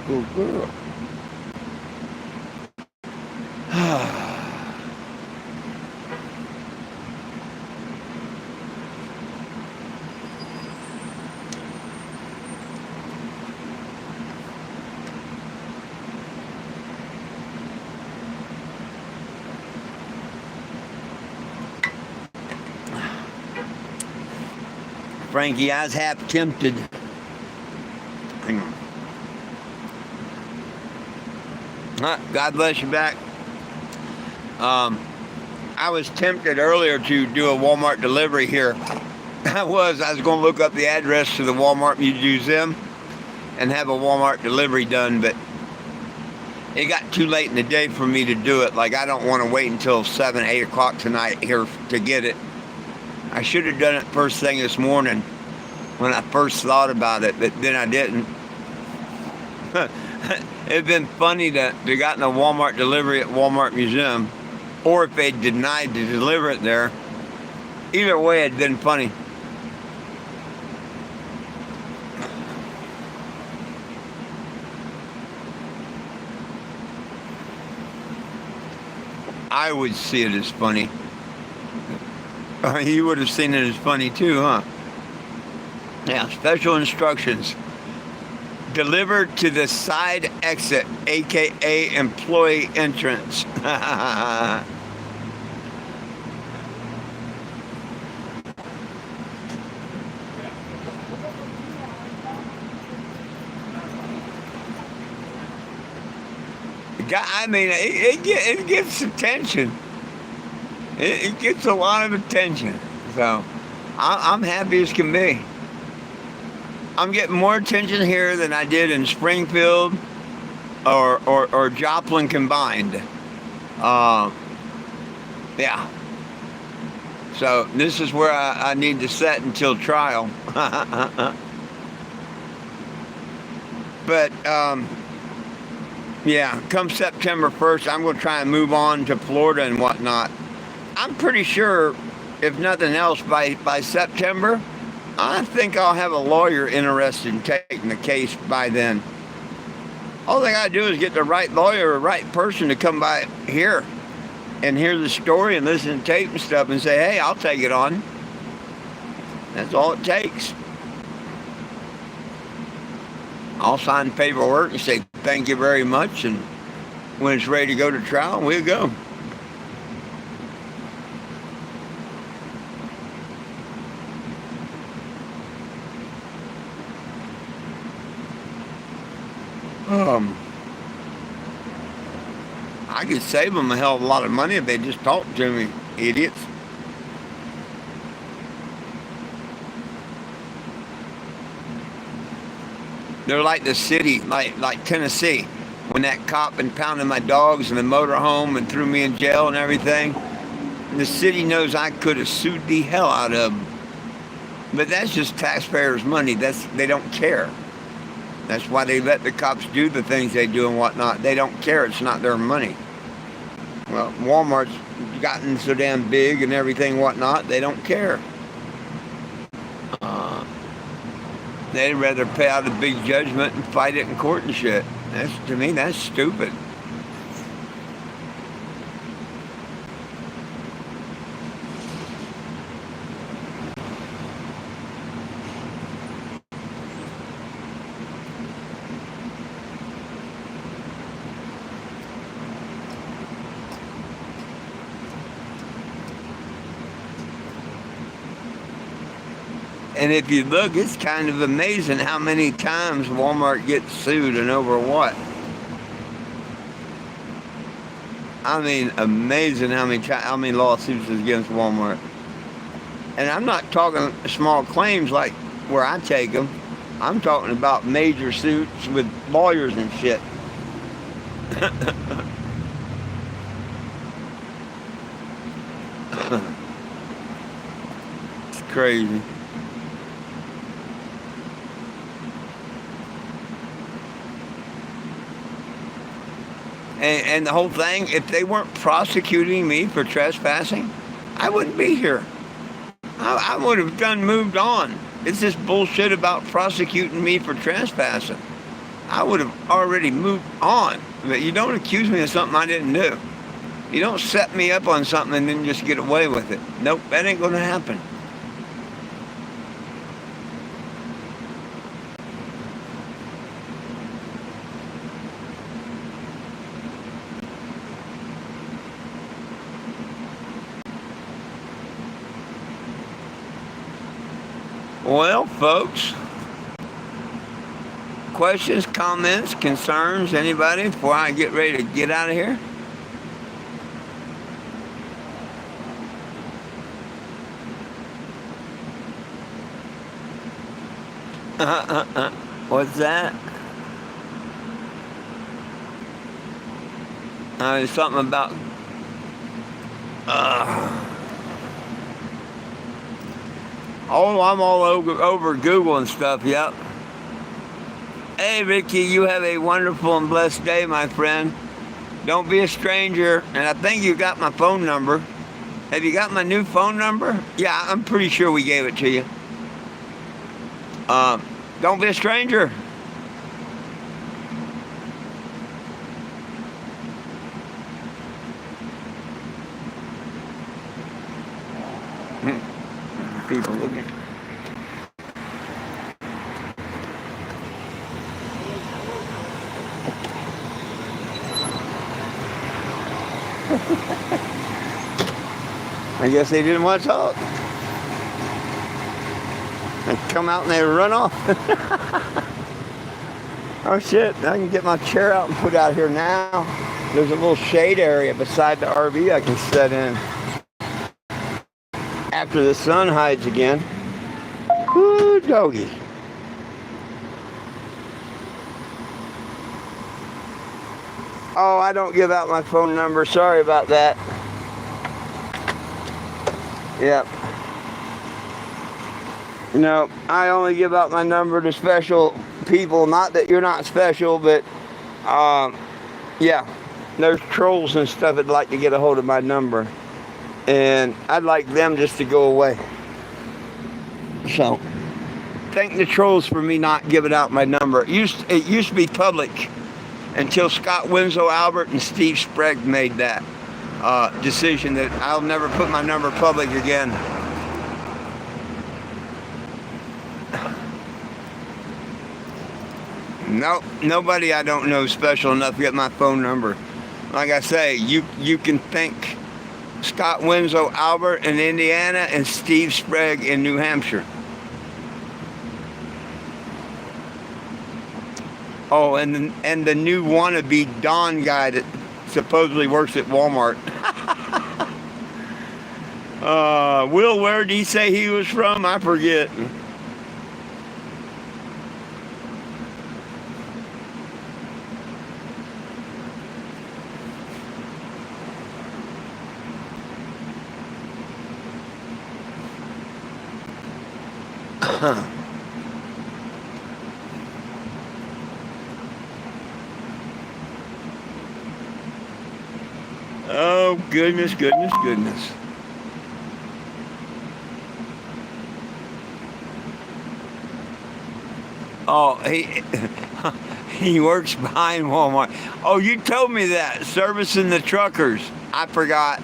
Good girl. Frankie, I was half tempted. Hang on. God bless you back. I was tempted earlier to do a Walmart delivery here. I was going to look up the address to the Walmart Museum and have a Walmart delivery done, but it got too late in the day for me to do it. Like, I don't want to wait until 7, 8 o'clock tonight here to get it. I should have done it first thing this morning when I first thought about it, but then I didn't. It'd been funny to gotten a Walmart delivery at Walmart Museum, or if they denied to deliver it there. Either way, it'd been funny. I would see it as funny. You would have seen it as funny too, huh? Yeah, special instructions. delivered to the side exit, aka employee entrance. I mean, it gets attention. It gets a lot of attention. So I'm happy as can be. I'm getting more attention here than I did in Springfield or Joplin combined. Yeah. So this is where I need to set until trial. But yeah, come September 1st, I'm going to try and move on to Florida and whatnot. I'm pretty sure, if nothing else, by September, I think I'll have a lawyer interested in taking the case by then. All they got to do is get the right lawyer or right person to come by here and hear the story and listen to tape and stuff and say, hey, I'll take it on. That's all it takes. I'll sign paperwork and say thank you very much, and when it's ready to go to trial, we'll go. I could save them a hell of a lot of money if they just talk to me, idiots. They're like the city, like Tennessee, when that cop impounded my dogs in the motorhome and threw me in jail and everything. The city knows I could have sued the hell out of them. But that's just taxpayers' money. They don't care. That's why they let the cops do the things they do and whatnot. They don't care. It's not their money. Well, Walmart's gotten so damn big and everything and whatnot, they don't care. They'd rather pay out a big judgment and fight it in court and shit. To me, that's stupid. And if you look, it's kind of amazing how many times Walmart gets sued and over what. I mean, amazing how many lawsuits is against Walmart. And I'm not talking small claims like where I take them. I'm talking about major suits with lawyers and shit. It's crazy. And the whole thing, if they weren't prosecuting me for trespassing, I wouldn't be here. I would have moved on. It's this bullshit about prosecuting me for trespassing. I would have already moved on. But you don't accuse me of something I didn't do. You don't set me up on something and then just get away with it. Nope, that ain't going to happen. Well, folks, questions, comments, concerns, anybody, before I get ready to get out of here? What's that? There's something about... Oh, I'm all over Google and stuff, yep. Hey, Ricky, you have a wonderful and blessed day, my friend. Don't be a stranger. And I think you got my phone number. Have you got my new phone number? Yeah, I'm pretty sure we gave it to you. Don't be a stranger. People looking. I guess they didn't want to talk. And come out and they run off. Oh shit, I can get my chair out and put out here now. There's a little shade area beside the RV I can set in after the sun hides again. Woo, doggy. Oh, I don't give out my phone number. Sorry about that. Yep. You know, I only give out my number to special people. Not that you're not special, but yeah, there's trolls and stuff that'd like to get a hold of my number, and I'd like them just to go away. So, thank the trolls for me not giving out my number. It used to be public until Scott Winslow Albert and Steve Sprague made that decision that I'll never put my number public again. Nope, nobody I don't know is special enough to get my phone number. Like I say, you can thank Scott Winslow Albert in Indiana and Steve Sprague in New Hampshire. Oh, and the new wannabe Don guy that supposedly works at Walmart. Will, where did he say he was from? I forget. Oh, goodness, goodness, goodness. Oh, he works behind Walmart. Oh, you told me that. Servicing the truckers. I forgot.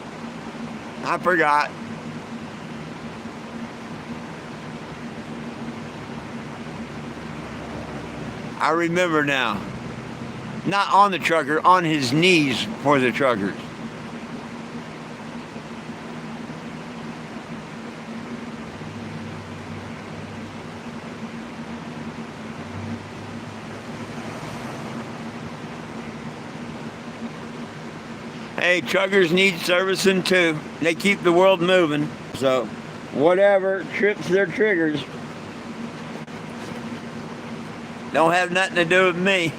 I remember now. Not on the trucker, on his knees for the truckers. Hey, truckers need servicing too. They keep the world moving. So, whatever trips their triggers don't have nothing to do with me.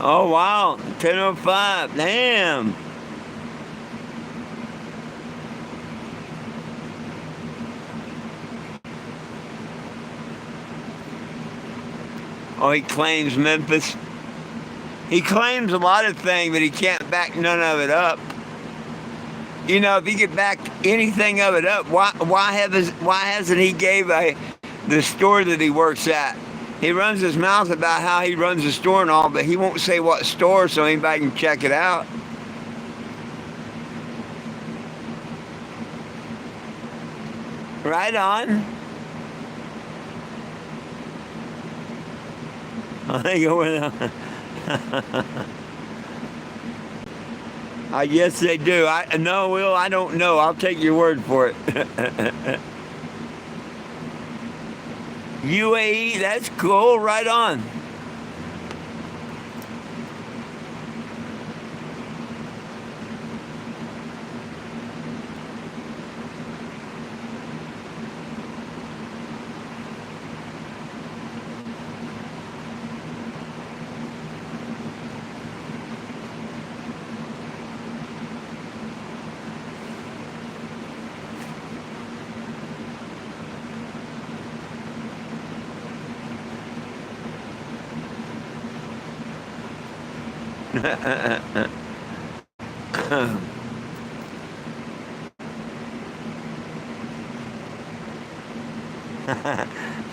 Oh wow, 10:05. Damn. Oh, he claims Memphis. He claims a lot of things, but he can't back none of it up. You know, if he could back anything of it up, why hasn't he gave the store that he works at? He runs his mouth about how he runs the store and all, but he won't say what store so anybody can check it out. Right on. I go with I guess they do. No, Will, I don't know. I'll take your word for it. UAE, that's cool. Right on.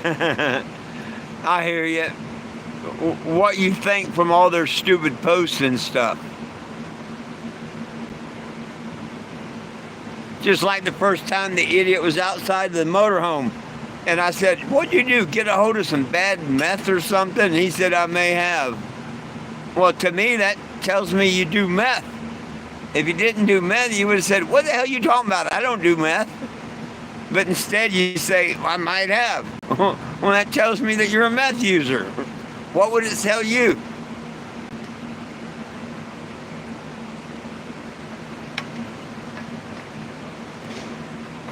I hear you. What you think from all their stupid posts and stuff. Just like the first time the idiot was outside the motorhome. And I said, what'd you do? Get a hold of some bad meth or something? And he said, I may have. Well, to me, that tells me you do meth. If you didn't do meth, you would have said, what the hell are you talking about? I don't do meth. But instead you say, I might have. Well, that tells me that you're a meth user. What would it tell you?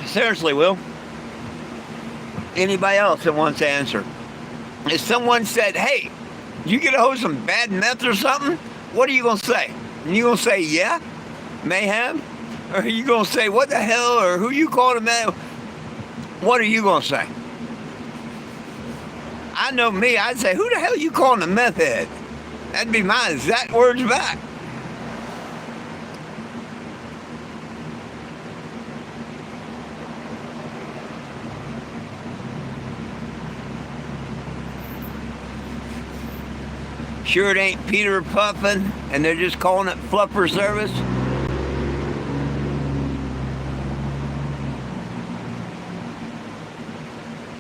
Seriously, Will. Anybody else that wants to answer? If someone said, hey, you get a hold of some bad meth or something, what are you going to say? And you going to say, yeah, may have? Or are you going to say, what the hell, or who you calling a meth? What are you going to say? I know me, I'd say, who the hell are you calling a meth head? That'd be my exact words back. Sure it ain't Peter Puffin and they're just calling it fluffer service?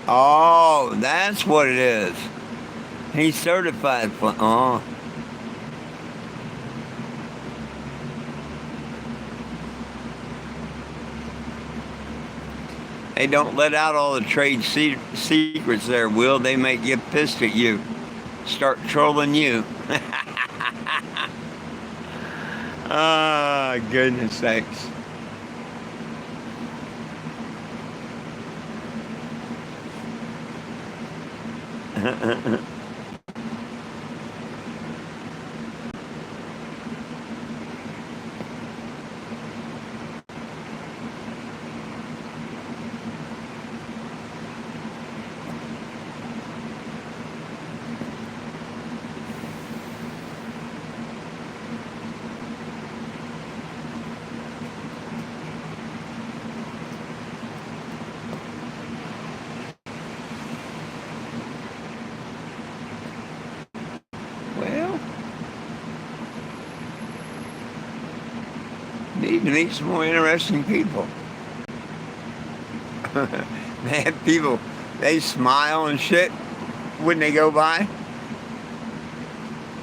Oh, that's what it is. He's certified for, oh. Hey, don't let out all the trade secrets there, Will. They may get pissed at you. Start trolling you. Ah, goodness sakes. Well, need to meet some more interesting people. Man, people, they smile and shit when they go by.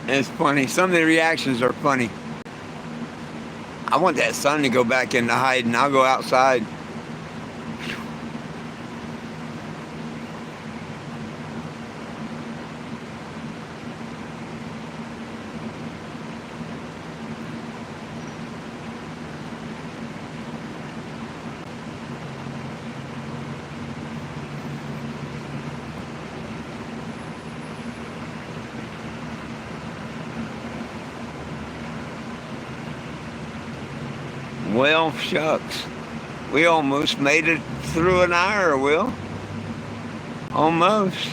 And it's funny. Some of the reactions are funny. I want that sun to go back into hiding. I'll go outside. Well, shucks. We almost made it through an hour, Will. Almost.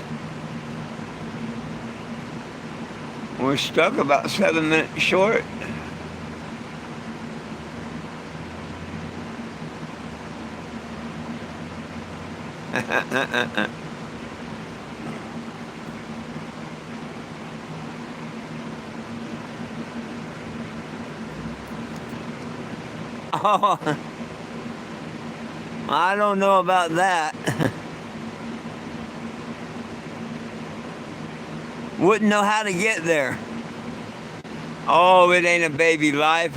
We're stuck about 7 minutes short. Oh, I don't know about that. Wouldn't know how to get there. Oh, it ain't a baby life.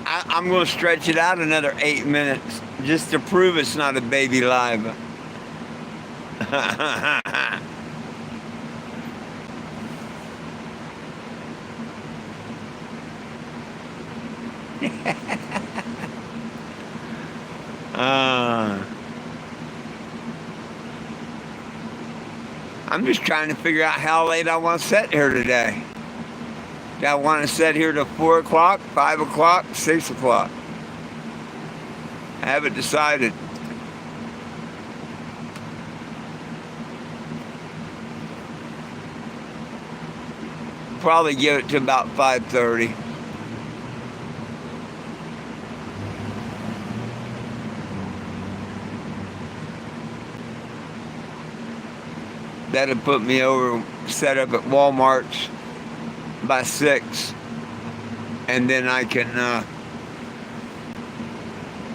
I'm going to stretch it out another 8 minutes just to prove it's not a baby life. I'm just trying to figure out how late I want to sit here today. Do I want to sit here till 4 o'clock, 5 o'clock, 6 o'clock? I haven't decided. Probably give it to about 5:30. That'll put me over, set up at Walmart's by 6. And then I can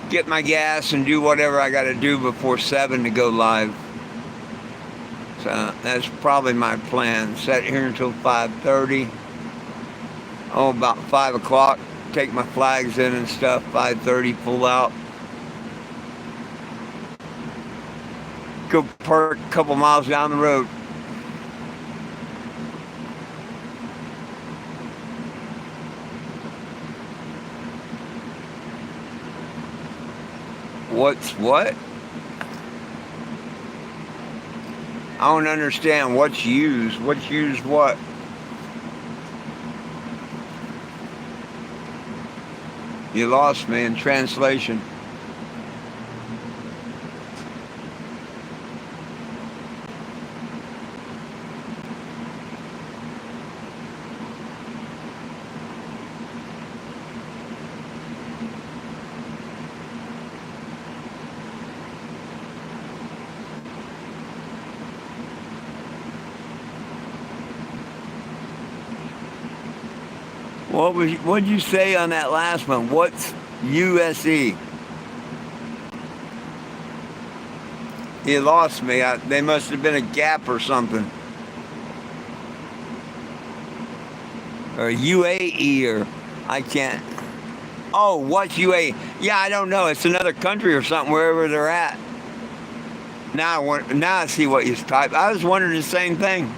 get my gas and do whatever I got to do before 7 to go live. So that's probably my plan. Set here until 5:30. Oh, about 5 o'clock, take my flags in and stuff. 5:30, pull out. Go park a couple miles down the road. What's what? I don't understand what's used. What's used what? You lost me in translation. What'd you say on that last one? What's USE? You lost me. They must have been a gap or something. Or UAE or I can't. Oh, what's UAE? Yeah, I don't know. It's another country or something, wherever they're at. Now I see what you typed. I was wondering the same thing.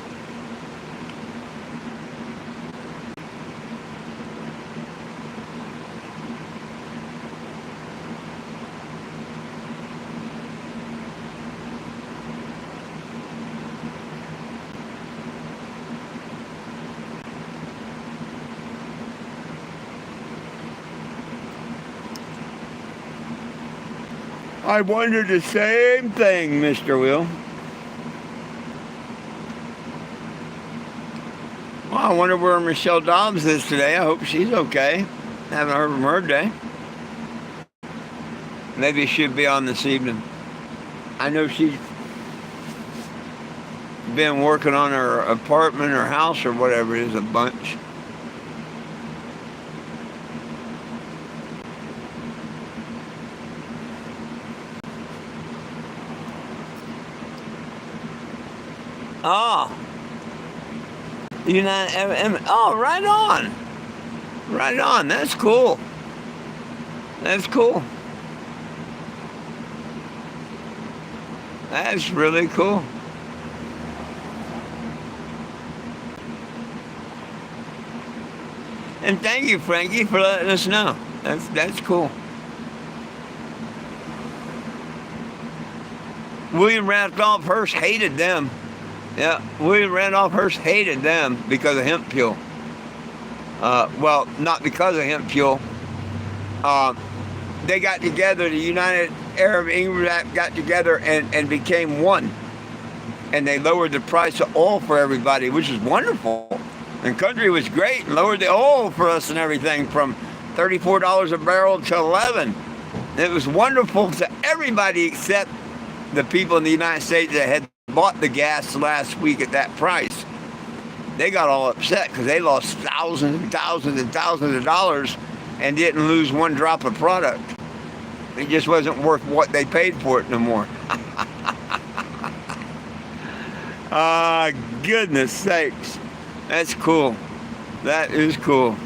I wondered the same thing, Mr. Will. Well, I wonder where Michelle Dobbs is today. I hope she's okay. Haven't heard from her today. Maybe she'll be on this evening. I know she's been working on her apartment or house or whatever it is a bunch. Oh, oh, right on. Right on. That's cool. That's cool. That's really cool. And thank you, Frankie, for letting us know. That's cool. William Randolph Hearst hated them. Yeah, William Randolph Hearst hated them because of hemp fuel. Well, not because of hemp fuel. They got together, the United Arab Emirates got together and became one. And they lowered the price of oil for everybody, which is wonderful. And country was great and lowered the oil for us and everything from $34 a barrel to $11. It was wonderful to everybody except the people in the United States that had bought the gas last week at that price. They got all upset because they lost thousands and thousands and thousands of dollars and didn't lose one drop of product. It just wasn't worth what they paid for it no more. Goodness sakes. That's cool. That is cool.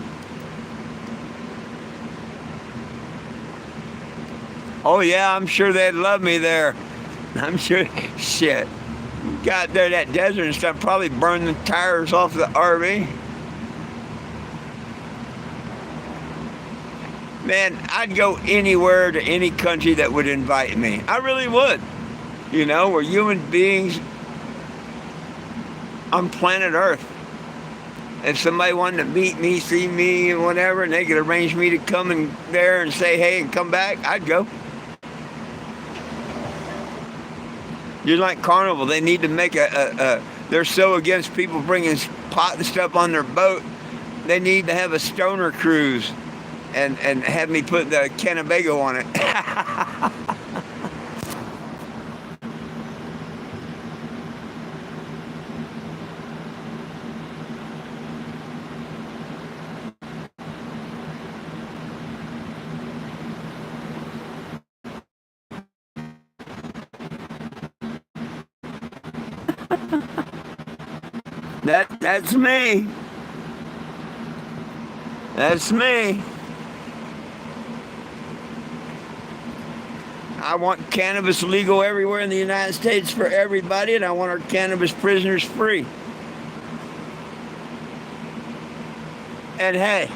Oh yeah, I'm sure they'd love me there. I'm sure. Shit. Got there that desert and stuff, probably burned the tires off the RV. Man, I'd go anywhere to any country that would invite me. I really would. You know, we're human beings on planet Earth. If somebody wanted to meet me, see me, and whatever, and they could arrange me to come in there and say hey and come back, I'd go. Just like Carnival, they need to make they're so against people bringing pot and stuff on their boat, they need to have a stoner cruise and have me put the Cannebago on it. That's me. That's me. I want cannabis legal everywhere in the United States for everybody, and I want our cannabis prisoners free. And hey,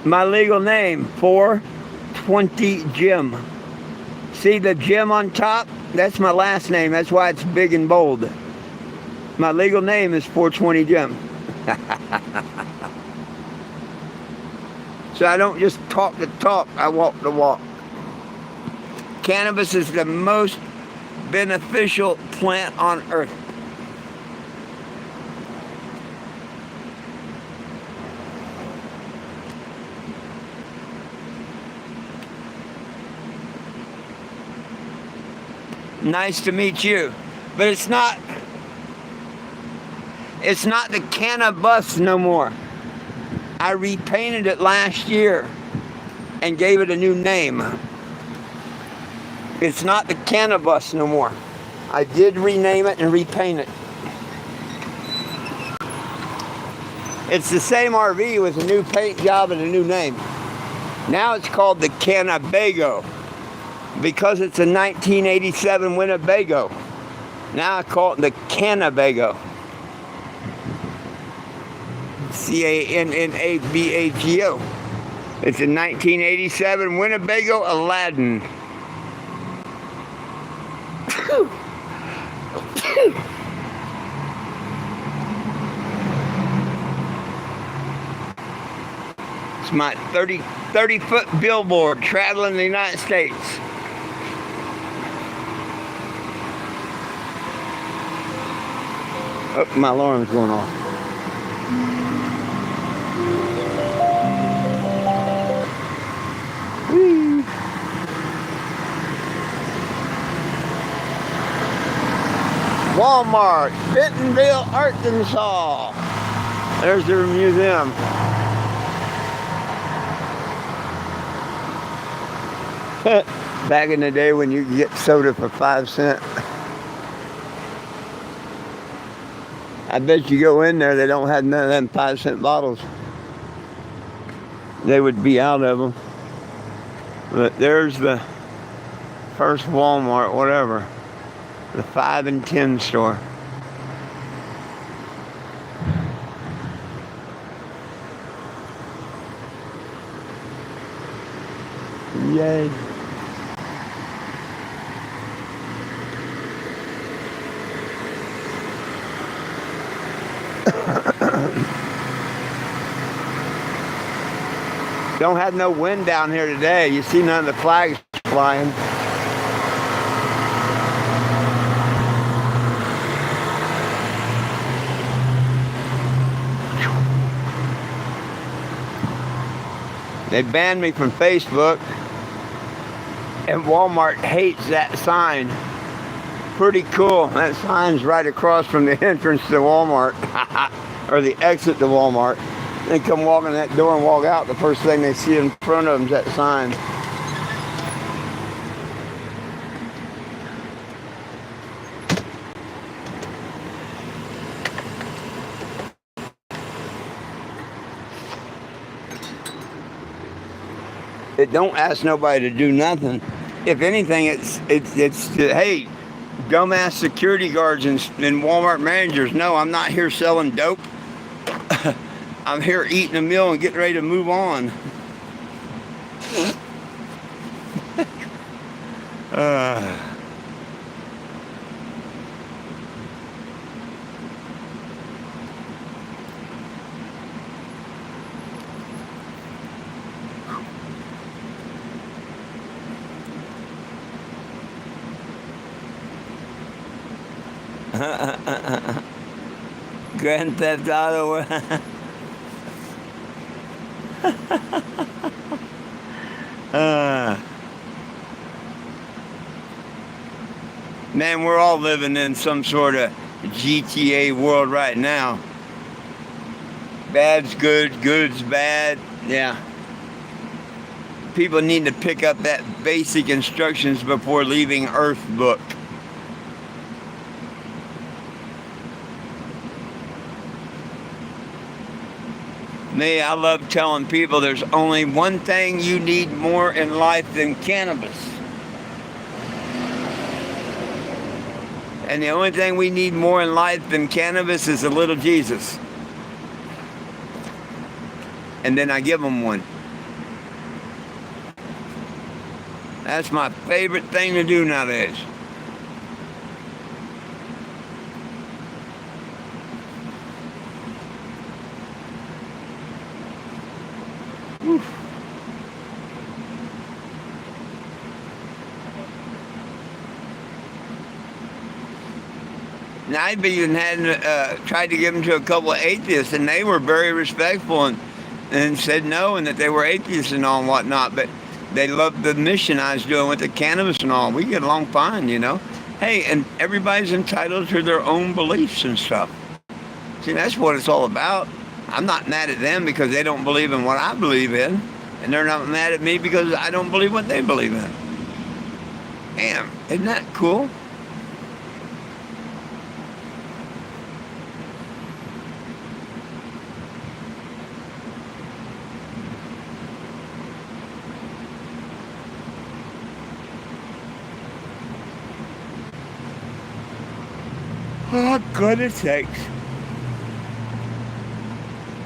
my legal name, 420 Jim. See the Jim on top? That's my last name. That's why it's big and bold. My legal name is 420 Jim. So I don't just talk the talk, I walk the walk. Cannabis is the most beneficial plant on earth. Nice to meet you. But it's not the cannabis no more. I repainted it last year and gave it a new name. It's not the cannabis no more. I did rename it and repaint it. It's the same RV with a new paint job and a new name. Now it's called the Cannabago because it's a 1987 Winnebago. Now I call it the Cannabago. Cannabago. It's a 1987 Winnebago Aladdin. It's my 30-foot billboard traveling the United States. Oh, my alarm's going off. Whee. Walmart, Bentonville, Arkansas. There's their museum. Back in the day when you could get soda for 5 cents. I bet you go in there, they don't have none of them 5-cent bottles. They would be out of them. But there's the first Walmart, whatever. The 5 and 10 store. Yay. Don't have no wind down here today. You see none of the flags flying. They banned me from Facebook, and Walmart hates that sign. Pretty cool. That sign's right across from the entrance to Walmart, or the exit to Walmart. They come walking that door and walk out, the first thing they see in front of them is that sign. It don't ask nobody to do nothing. If anything, it's hey, dumbass security guards and Walmart managers, no, I'm not here selling dope. I'm here eating a meal and getting ready to move on. Grand Theft Auto. Man, we're all living in some sort of GTA world right now. Bad's good, good's bad. Yeah. people need to pick up that basic instructions before leaving Earth book. Me, I love telling people there's only one thing you need more in life than cannabis. And the only thing we need more in life than cannabis is a little Jesus. And then I give them one. That's my favorite thing to do nowadays. Whew. Now, I've even tried to give them to a couple of atheists, and they were very respectful and said no, and that they were atheists and all and whatnot, but they loved the mission I was doing with the cannabis and all. We get along fine, you know. Hey, and everybody's entitled to their own beliefs and stuff. See, that's what it's all about. I'm not mad at them because they don't believe in what I believe in, and they're not mad at me because I don't believe what they believe in. Damn, isn't that cool? Oh, goodness sakes.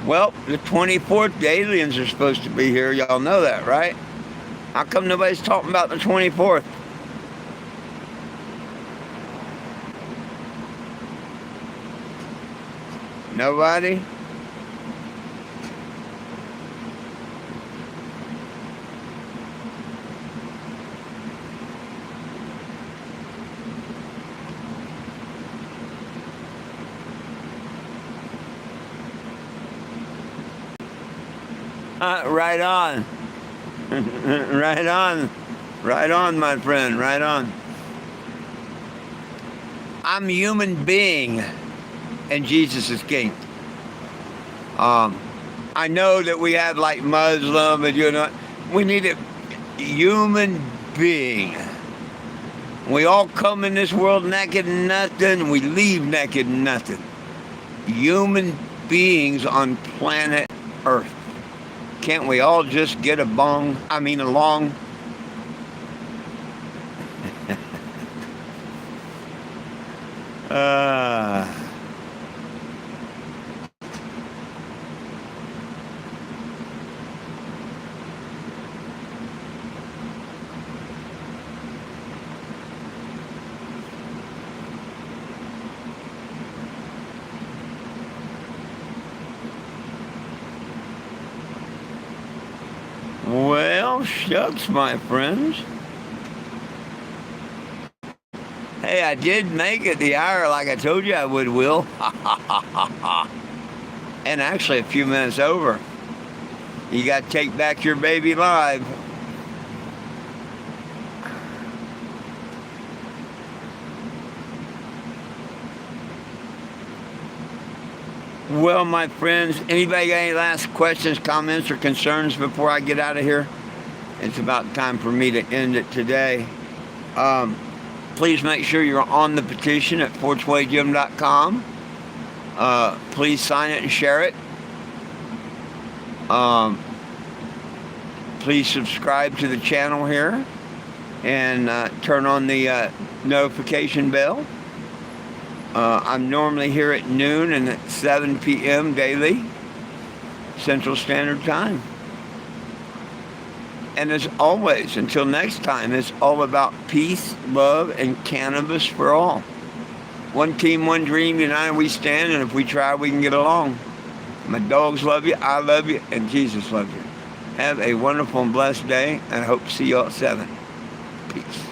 Well, the 24th, the aliens are supposed to be here. Y'all know that, right? How come nobody's talking about the 24th? Nobody? Right on. Right on. Right on, my friend. Right on. I'm a human being, and Jesus is king. I know that we have like Muslim, and we need a human being. We all come in this world naked and nothing. We leave naked and nothing. Human beings on planet Earth. Can't we all just get along? Well, shucks, my friends. Hey, I did make it the hour like I told you I would, Will. And actually a few minutes over. You got to take back your baby live. Well, my friends, anybody got any last questions, comments, or concerns before I get out of here? It's about time for me to end it today. Please make sure you're on the petition at 420gym.com. Please sign it and share it. Please subscribe to the channel here and turn on the notification bell. I'm normally here at noon and at 7 p.m. daily, Central Standard Time. And as always, until next time, it's all about peace, love, and cannabis for all. One team, one dream, united we stand, and if we try, we can get along. My dogs love you, I love you, and Jesus loves you. Have a wonderful and blessed day, and I hope to see you all at 7. Peace.